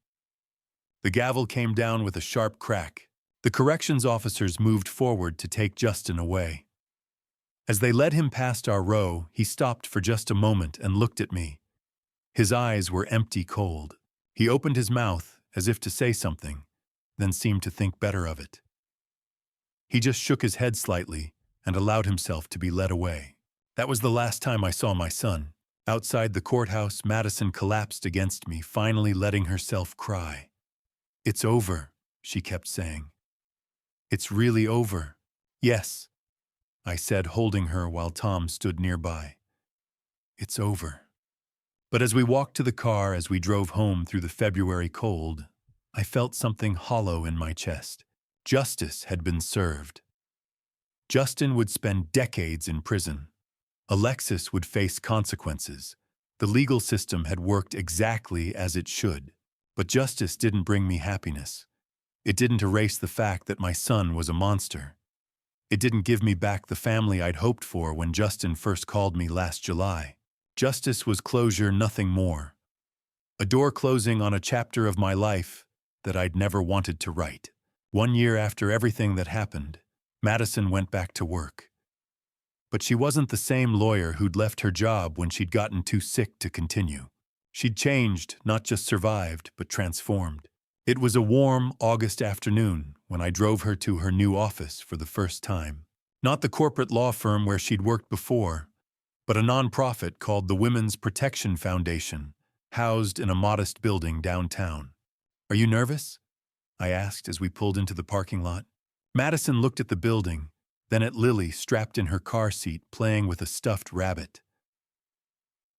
The gavel came down with a sharp crack. The corrections officers moved forward to take Justin away. As they led him past our row, he stopped for just a moment and looked at me. His eyes were empty cold. He opened his mouth as if to say something, then seemed to think better of it. He just shook his head slightly and allowed himself to be led away. That was the last time I saw my son. Outside the courthouse, Madison collapsed against me, finally letting herself cry. "It's over," she kept saying. "It's really over." "Yes," I said, holding her while Tom stood nearby. "It's over." But as we walked to the car, as we drove home through the February cold, I felt something hollow in my chest. Justice had been served. Justin would spend decades in prison. Alexis would face consequences. The legal system had worked exactly as it should. But justice didn't bring me happiness. It didn't erase the fact that my son was a monster. It didn't give me back the family I'd hoped for when Justin first called me last July. Justice was closure, nothing more. A door closing on a chapter of my life that I'd never wanted to write. 1 year after everything that happened, Madison went back to work. But she wasn't the same lawyer who'd left her job when she'd gotten too sick to continue. She'd changed, not just survived, but transformed. It was a warm August afternoon when I drove her to her new office for the first time. Not the corporate law firm where she'd worked before, but a nonprofit called the Women's Protection Foundation, housed in a modest building downtown. "Are you nervous?" I asked as we pulled into the parking lot. Madison looked at the building, then at Lily strapped in her car seat playing with a stuffed rabbit.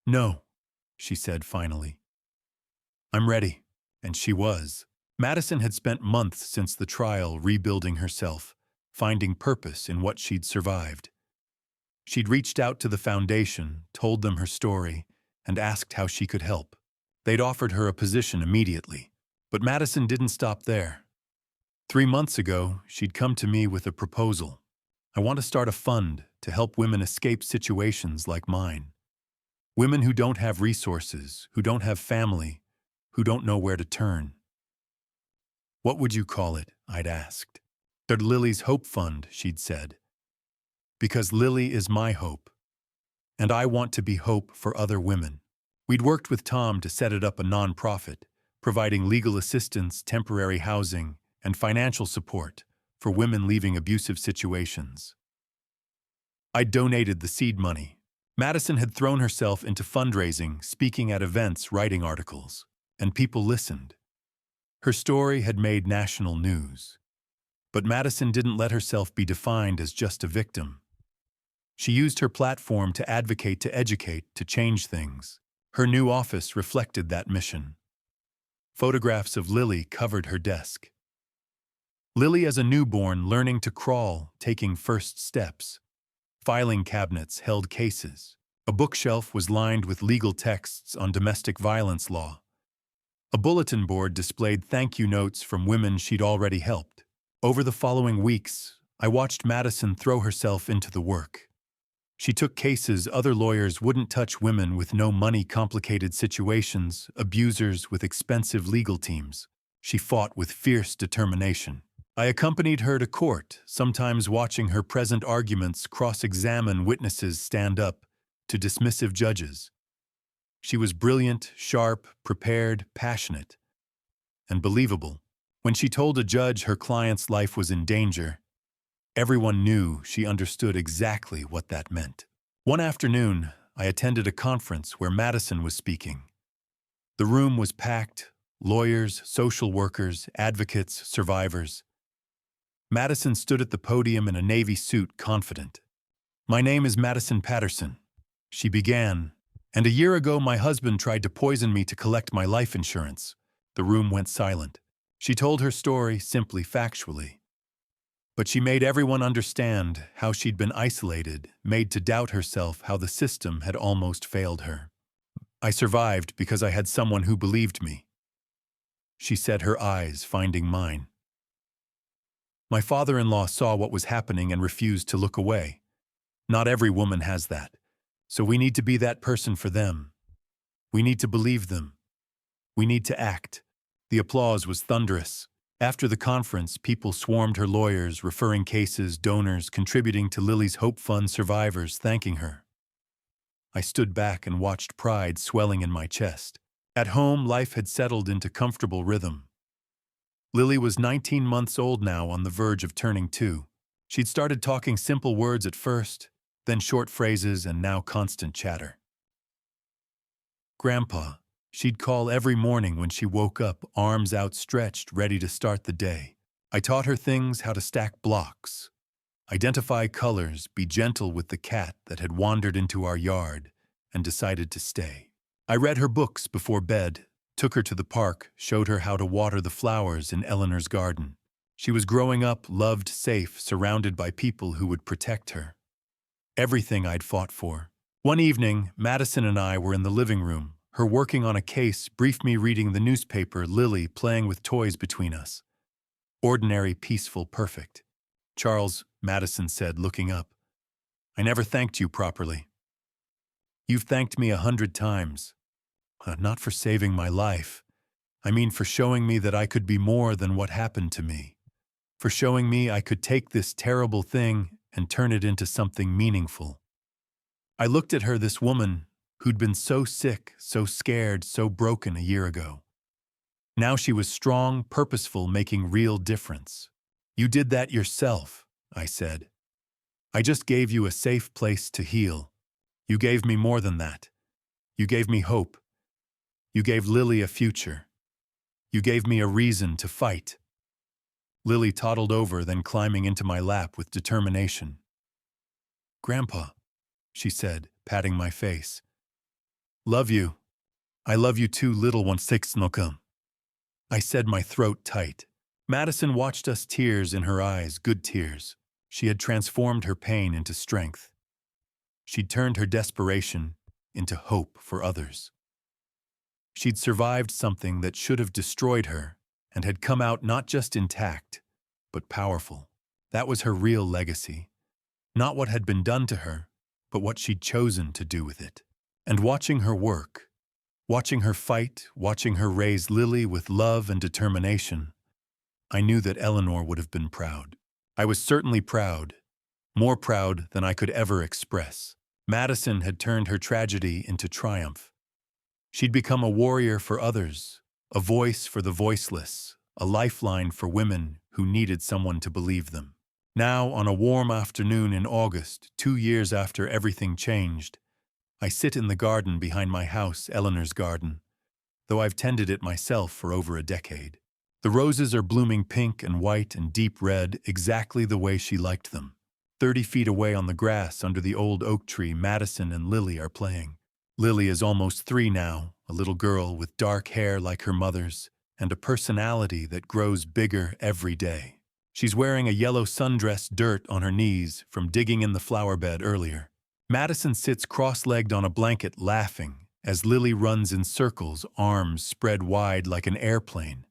"No," she said finally. "I'm ready." And she was. Madison had spent months since the trial rebuilding herself, finding purpose in what she'd survived. She'd reached out to the foundation, told them her story, and asked how she could help. They'd offered her a position immediately. But Madison didn't stop there. 3 months ago, she'd come to me with a proposal. "I want to start a fund to help women escape situations like mine. Women who don't have resources, who don't have family, who don't know where to turn." "What would you call it?" I'd asked. "They're Lily's Hope Fund," she'd said. "Because Lily is my hope. And I want to be hope for other women." We'd worked with Tom to set it up a nonprofit, providing legal assistance, temporary housing, and financial support for women leaving abusive situations. I donated the seed money. Madison had thrown herself into fundraising, speaking at events, writing articles, and people listened. Her story had made national news. But Madison didn't let herself be defined as just a victim. She used her platform to advocate, to educate, to change things. Her new office reflected that mission. Photographs of Lily covered her desk. Lily as a newborn, learning to crawl, taking first steps. Filing cabinets held cases. A bookshelf was lined with legal texts on domestic violence law. A bulletin board displayed thank you notes from women she'd already helped. Over the following weeks, I watched Madison throw herself into the work. She took cases other lawyers wouldn't touch: women with no money, complicated situations, abusers with expensive legal teams. She fought with fierce determination. I accompanied her to court, sometimes watching her present arguments, cross-examine witnesses, stand up to dismissive judges. She was brilliant, sharp, prepared, passionate, and believable. When she told a judge her client's life was in danger, everyone knew she understood exactly what that meant. One afternoon, I attended a conference where Madison was speaking. The room was packed: lawyers, social workers, advocates, survivors. Madison stood at the podium in a navy suit, confident. "My name is Madison Patterson," she began, "and a year ago my husband tried to poison me to collect my life insurance." The room went silent. She told her story simply, factually. But she made everyone understand how she'd been isolated, made to doubt herself, how the system had almost failed her. "I survived because I had someone who believed me," she said, her eyes finding mine. "My father-in-law saw what was happening and refused to look away. Not every woman has that. So we need to be that person for them. We need to believe them. We need to act." The applause was thunderous. After the conference, people swarmed her: lawyers, referring cases, donors, contributing to Lily's Hope Fund, survivors thanking her. I stood back and watched, pride swelling in my chest. At home, life had settled into comfortable rhythm. Lily was 19 months old now, on the verge of turning 2. She'd started talking simple words at first, then short phrases, and now constant chatter. "Grandpa," she'd call every morning when she woke up, arms outstretched, ready to start the day. I taught her things: how to stack blocks, identify colors, be gentle with the cat that had wandered into our yard and decided to stay. I read her books before bed, took her to the park, showed her how to water the flowers in Eleanor's garden. She was growing up, loved, safe, surrounded by people who would protect her. Everything I'd fought for. One evening, Madison and I were in the living room, her working on a case, brief me reading the newspaper, Lily playing with toys between us. Ordinary, peaceful, perfect. "Charles," Madison said, looking up, "I never thanked you properly." "You've thanked me 100 times. Not for saving my life. I mean for showing me that I could be more than what happened to me. For showing me I could take this terrible thing and turn it into something meaningful." I looked at her, this woman who'd been so sick, so scared, so broken a year ago. Now she was strong, purposeful, making real difference. "You did that yourself," I said. "I just gave you a safe place to heal. You gave me more than that. You gave me hope. You gave Lily a future. You gave me a reason to fight." Lily toddled over, then climbing into my lap with determination. "Grandpa," she said, patting my face. "Love you. I love you too, little one. Sixnokum." I said, my throat tight. Madison watched us, tears in her eyes, good tears. She had transformed her pain into strength. She'd turned her desperation into hope for others. She'd survived something that should have destroyed her and had come out not just intact, but powerful. That was her real legacy. Not what had been done to her, but what she'd chosen to do with it. And watching her work, watching her fight, watching her raise Lily with love and determination, I knew that Eleanor would have been proud. I was certainly proud, more proud than I could ever express. Madison had turned her tragedy into triumph. She'd become a warrior for others, a voice for the voiceless, a lifeline for women who needed someone to believe them. Now, on a warm afternoon in August, 2 years after everything changed, I sit in the garden behind my house, Eleanor's garden, though I've tended it myself for over a decade. The roses are blooming pink and white and deep red, exactly the way she liked them. 30 feet away on the grass under the old oak tree, Madison and Lily are playing. Lily is almost 3 now, a little girl with dark hair like her mother's, and a personality that grows bigger every day. She's wearing a yellow sundress, dirt on her knees from digging in the flower bed earlier. Madison sits cross-legged on a blanket laughing as Lily runs in circles, arms spread wide like an airplane.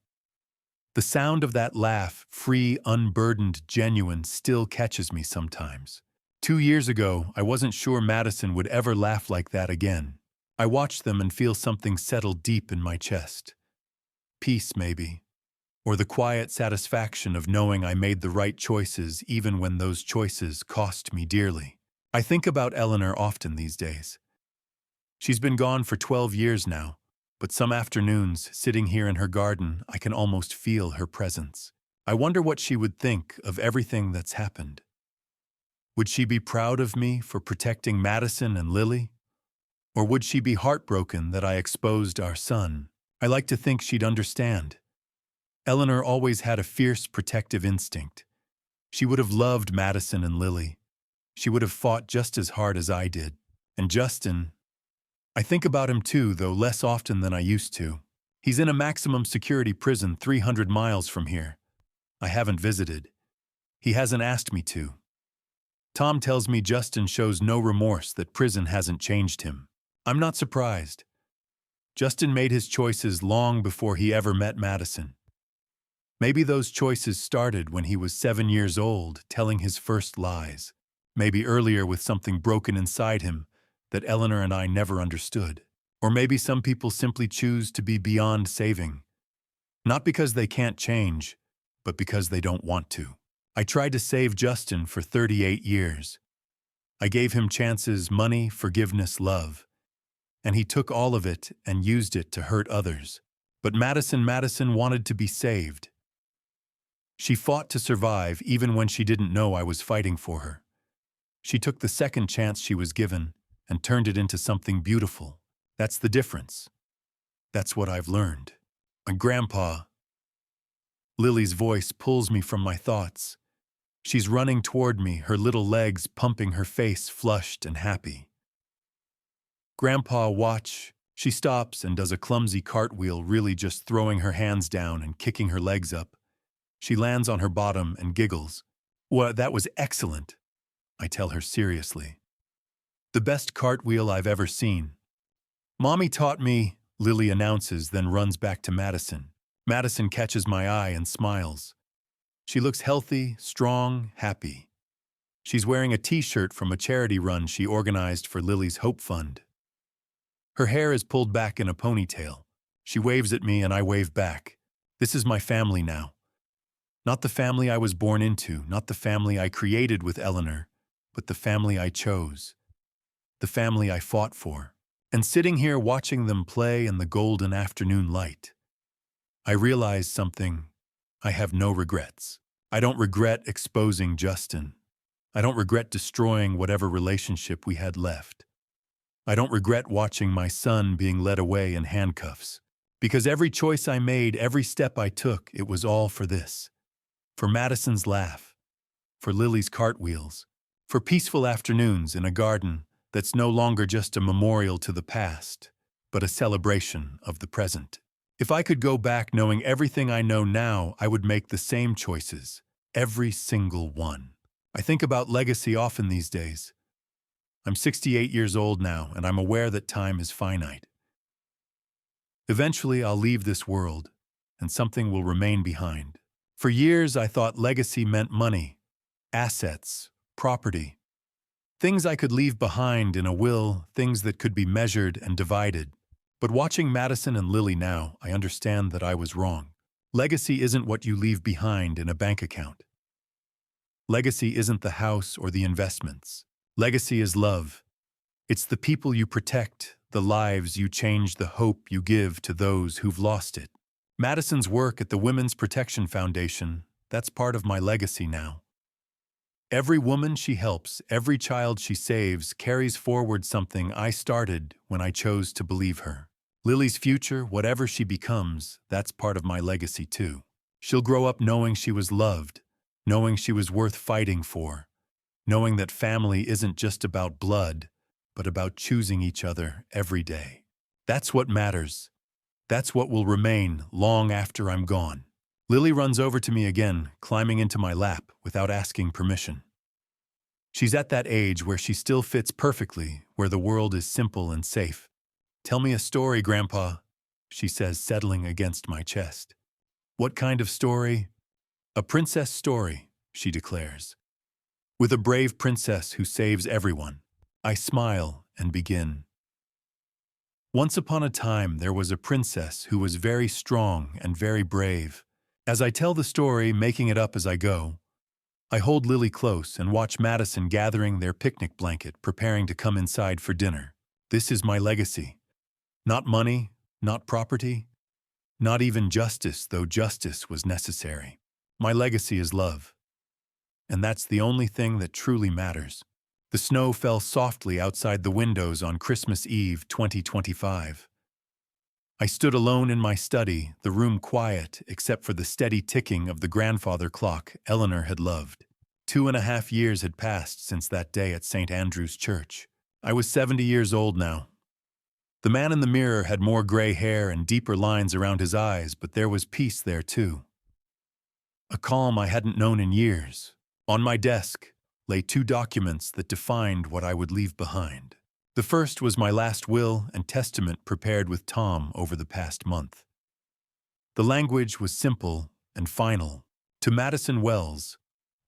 The sound of that laugh, free, unburdened, genuine, still catches me sometimes. 2 years ago, I wasn't sure Madison would ever laugh like that again. I watch them and feel something settle deep in my chest. Peace, maybe. Or the quiet satisfaction of knowing I made the right choices even when those choices cost me dearly. I think about Eleanor often these days. She's been gone for 12 years now, but some afternoons, sitting here in her garden, I can almost feel her presence. I wonder what she would think of everything that's happened. Would she be proud of me for protecting Madison and Lily? Or would she be heartbroken that I exposed our son? I like to think she'd understand. Eleanor always had a fierce protective instinct. She would have loved Madison and Lily. She would have fought just as hard as I did. And Justin, I think about him too, though less often than I used to. He's in a maximum security prison 300 miles from here. I haven't visited. He hasn't asked me to. Tom tells me Justin shows no remorse, that prison hasn't changed him. I'm not surprised. Justin made his choices long before he ever met Madison. Maybe those choices started when he was 7 years old, telling his first lies. Maybe earlier with something broken inside him that Eleanor and I never understood. Or maybe some people simply choose to be beyond saving. Not because they can't change, but because they don't want to. I tried to save Justin for 38 years. I gave him chances, money, forgiveness, love. And he took all of it and used it to hurt others. But Madison wanted to be saved. She fought to survive even when she didn't know I was fighting for her. She took the second chance she was given and turned it into something beautiful. That's the difference. That's what I've learned. My grandpa. Lily's voice pulls me from my thoughts. She's running toward me, her little legs pumping, her face flushed and happy. Grandpa, watch. She stops and does a clumsy cartwheel, really just throwing her hands down and kicking her legs up. She lands on her bottom and giggles. Well, that was excellent, I tell her seriously. The best cartwheel I've ever seen. Mommy taught me, Lily announces, then runs back to Madison. Madison catches my eye and smiles. She looks healthy, strong, happy. She's wearing a t-shirt from a charity run she organized for Lily's Hope Fund. Her hair is pulled back in a ponytail. She waves at me and I wave back. This is my family now. Not the family I was born into, not the family I created with Eleanor, but the family I chose. The family I fought for. And sitting here watching them play in the golden afternoon light, I realize something. I have no regrets. I don't regret exposing Justin. I don't regret destroying whatever relationship we had left. I don't regret watching my son being led away in handcuffs. Because every choice I made, every step I took, it was all for this. For Madison's laugh. For Lily's cartwheels. For peaceful afternoons in a garden that's no longer just a memorial to the past, but a celebration of the present. If I could go back knowing everything I know now, I would make the same choices. Every single one. I think about legacy often these days. I'm 68 years old now, and I'm aware that time is finite. Eventually, I'll leave this world, and something will remain behind. For years, I thought legacy meant money, assets, property. Things I could leave behind in a will, things that could be measured and divided. But watching Madison and Lily now, I understand that I was wrong. Legacy isn't what you leave behind in a bank account. Legacy isn't the house or the investments. Legacy is love. It's the people you protect, the lives you change, the hope you give to those who've lost it. Madison's work at the Women's Protection Foundation, that's part of my legacy now. Every woman she helps, every child she saves, carries forward something I started when I chose to believe her. Lily's future, whatever she becomes, that's part of my legacy too. She'll grow up knowing she was loved, knowing she was worth fighting for, knowing that family isn't just about blood, but about choosing each other every day. That's what matters. That's what will remain long after I'm gone. Lily runs over to me again, climbing into my lap without asking permission. She's at that age where she still fits perfectly, where the world is simple and safe. "Tell me a story, Grandpa," she says, settling against my chest. "What kind of story?" "A princess story," she declares. "With a brave princess who saves everyone." I smile and begin. "Once upon a time there was a princess who was very strong and very brave." As I tell the story, making it up as I go, I hold Lily close and watch Madison gathering their picnic blanket, preparing to come inside for dinner. This is my legacy. Not money, not property, not even justice, though justice was necessary. My legacy is love. And that's the only thing that truly matters. The snow fell softly outside the windows on Christmas Eve 2025. I stood alone in my study, the room quiet except for the steady ticking of the grandfather clock Eleanor had loved. 2.5 years had passed since that day at St. Andrew's Church. I was 70 years old now. The man in the mirror had more gray hair and deeper lines around his eyes, but there was peace there too. A calm I hadn't known in years. On my desk lay 2 documents that defined what I would leave behind. The first was my last will and testament prepared with Tom over the past month. The language was simple and final. To Madison Wells,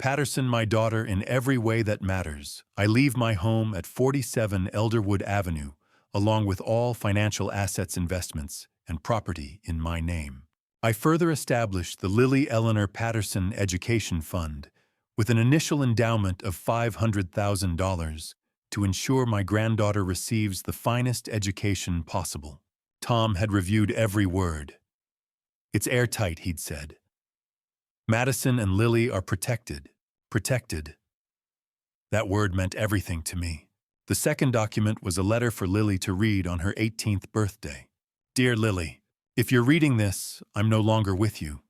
Patterson, my daughter, in every way that matters, I leave my home at 47 Elderwood Avenue, along with all financial assets, investments, and property in my name. I further established the Lily Eleanor Patterson Education Fund with an initial endowment of $500,000 to ensure my granddaughter receives the finest education possible. Tom had reviewed every word. "It's airtight," he'd said. "Madison and Lily are protected." Protected. That word meant everything to me. The second document was a letter for Lily to read on her 18th birthday. "Dear Lily, if you're reading this, I'm no longer with you.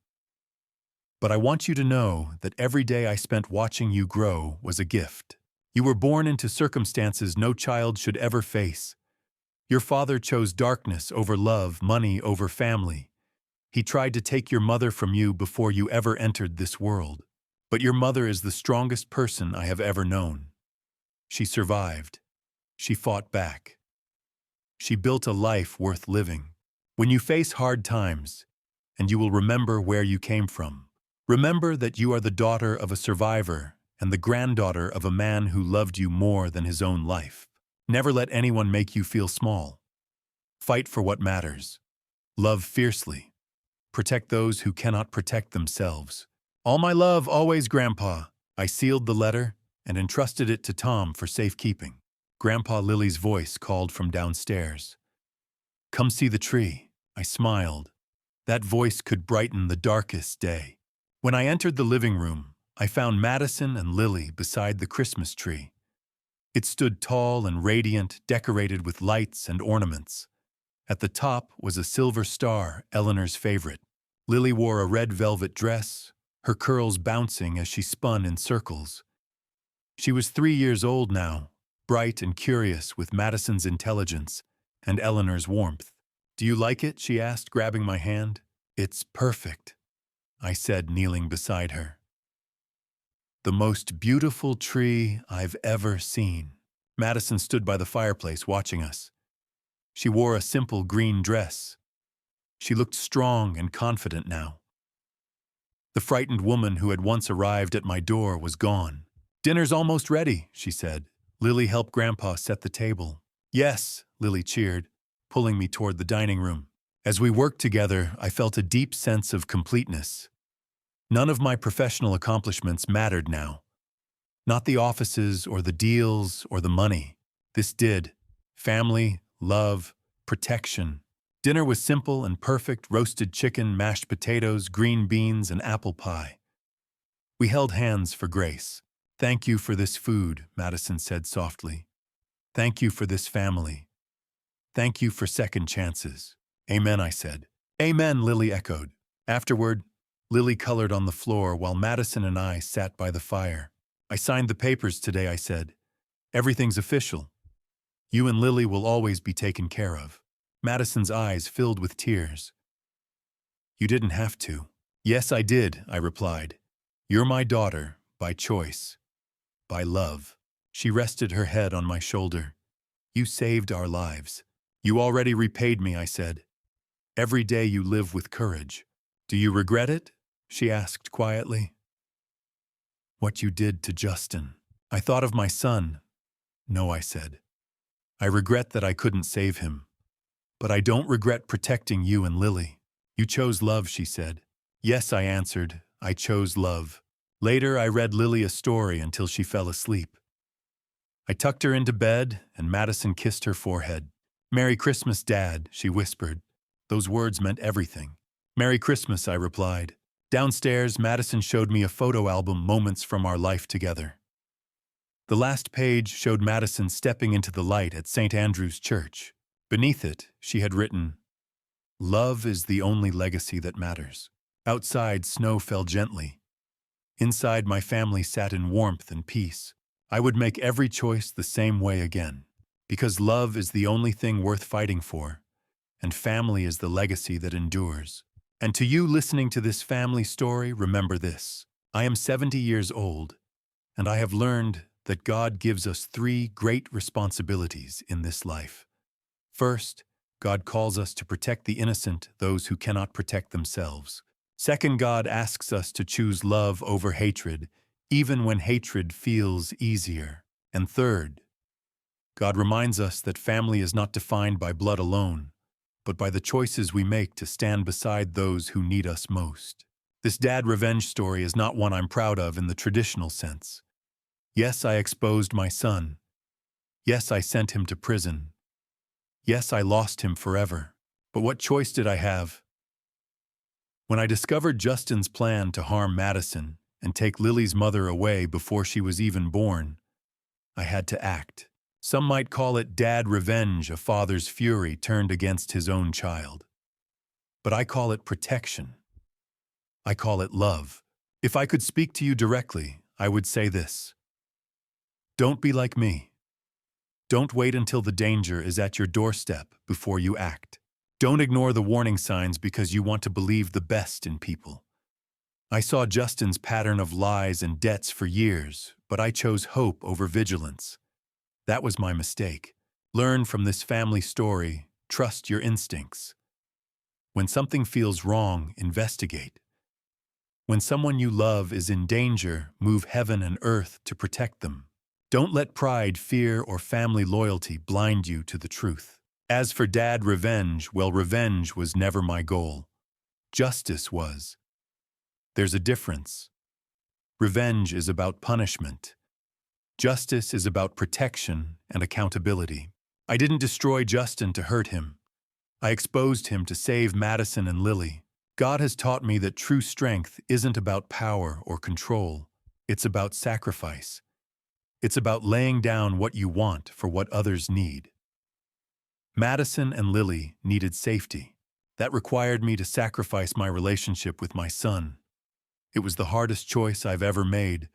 But I want you to know that every day I spent watching you grow was a gift. You were born into circumstances no child should ever face. Your father chose darkness over love, money over family. He tried to take your mother from you before you ever entered this world. But your mother is the strongest person I have ever known. She survived. She fought back. She built a life worth living. When you face hard times, and you will remember where you came from, remember that you are the daughter of a survivor and the granddaughter of a man who loved you more than his own life. Never let anyone make you feel small. Fight for what matters. Love fiercely. Protect those who cannot protect themselves. All my love, always, Grandpa." I sealed the letter and entrusted it to Tom for safekeeping. Grandpa Lily's voice called from downstairs. "Come see the tree." I smiled. That voice could brighten the darkest day. When I entered the living room, I found Madison and Lily beside the Christmas tree. It stood tall and radiant, decorated with lights and ornaments. At the top was a silver star, Eleanor's favorite. Lily wore a red velvet dress, her curls bouncing as she spun in circles. She was 3 years old now, bright and curious with Madison's intelligence and Eleanor's warmth. "Do you like it?" she asked, grabbing my hand. "It's perfect," I said, kneeling beside her. "The most beautiful tree I've ever seen." Madison stood by the fireplace watching us. She wore a simple green dress. She looked strong and confident now. The frightened woman who had once arrived at my door was gone. "Dinner's almost ready," she said. "Lily helped Grandpa set the table." "Yes," Lily cheered, pulling me toward the dining room. As we worked together, I felt a deep sense of completeness. None of my professional accomplishments mattered now. Not the offices or the deals or the money. This did. Family, love, protection. Dinner was simple and perfect: roasted chicken, mashed potatoes, green beans, and apple pie. We held hands for grace. "Thank you for this food," Madison said softly. "Thank you for this family. Thank you for second chances." "Amen," I said. "Amen," Lily echoed. Afterward, Lily colored on the floor while Madison and I sat by the fire. I signed the papers today, I said. Everything's official. You and Lily will always be taken care of. Madison's eyes filled with tears. You didn't have to. Yes, I did, I replied. You're my daughter, by choice. By love. She rested her head on my shoulder. You saved our lives. You already repaid me, I said. Every day you live with courage. Do you regret it? She asked quietly. What you did to Justin. I thought of my son. No, I said. I regret that I couldn't save him. But I don't regret protecting you and Lily. You chose love, she said. Yes, I answered. I chose love. Later, I read Lily a story until she fell asleep. I tucked her into bed, and Madison kissed her forehead. Merry Christmas, Dad, she whispered. Those words meant everything. Merry Christmas, I replied. Downstairs, Madison showed me a photo album, moments from our life together. The last page showed Madison stepping into the light at St. Andrew's Church. Beneath it, she had written, Love is the only legacy that matters. Outside, snow fell gently. Inside, my family sat in warmth and peace. I would make every choice the same way again, because love is the only thing worth fighting for, and family is the legacy that endures. And to you listening to this family story, remember this. I am 70 years old, and I have learned that God gives us 3 great responsibilities in this life. First, God calls us to protect the innocent, those who cannot protect themselves. Second, God asks us to choose love over hatred, even when hatred feels easier. And third, God reminds us that family is not defined by blood alone, but by the choices we make to stand beside those who need us most. This dad revenge story is not one I'm proud of in the traditional sense. Yes, I exposed my son. Yes, I sent him to prison. Yes, I lost him forever. But what choice did I have? When I discovered Justin's plan to harm Madison and take Lily's mother away before she was even born, I had to act. Some might call it dad revenge, a father's fury turned against his own child. But I call it protection. I call it love. If I could speak to you directly, I would say this. Don't be like me. Don't wait until the danger is at your doorstep before you act. Don't ignore the warning signs because you want to believe the best in people. I saw Justin's pattern of lies and debts for years, but I chose hope over vigilance. That was my mistake. Learn from this family story. Trust your instincts. When something feels wrong, investigate. When someone you love is in danger, move heaven and earth to protect them. Don't let pride, fear, or family loyalty blind you to the truth. As for dad revenge, well, revenge was never my goal. Justice was. There's a difference. Revenge is about punishment. Justice is about protection and accountability. I didn't destroy Justin to hurt him. I exposed him to save Madison and Lily. God has taught me that true strength isn't about power or control. It's about sacrifice. It's about laying down what you want for what others need. Madison and Lily needed safety. That required me to sacrifice my relationship with my son. It was the hardest choice I've ever made,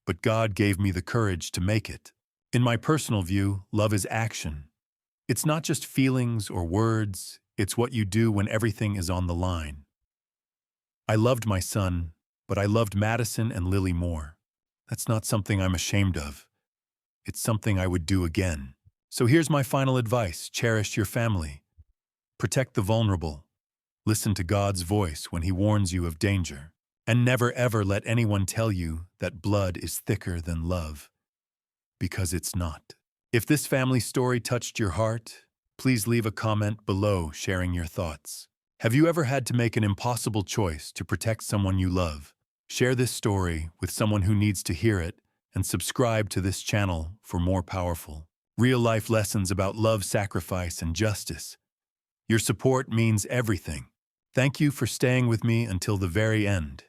but God gave me the courage to make it. In my personal view, love is action. It's not just feelings or words, it's what you do when everything is on the line. I loved my son, but I loved Madison and Lily more. That's not something I'm ashamed of. It's something I would do again. So here's my final advice. Cherish your family. Protect the vulnerable. Listen to God's voice when He warns you of danger. And never ever let anyone tell you that blood is thicker than love. Because it's not. If this family story touched your heart, please leave a comment below sharing your thoughts. Have you ever had to make an impossible choice to protect someone you love? Share this story with someone who needs to hear it, and subscribe to this channel for more powerful, real-life lessons about love, sacrifice, and justice. Your support means everything. Thank you for staying with me until the very end.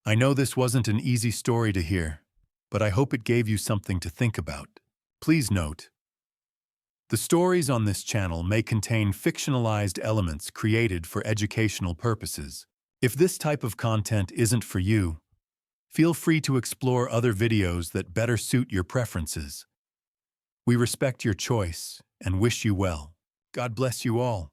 I know this wasn't an easy story to hear, but I hope it gave you something to think about. Please note, the stories on this channel may contain fictionalized elements created for educational purposes. If this type of content isn't for you, feel free to explore other videos that better suit your preferences. We respect your choice and wish you well. God bless you all.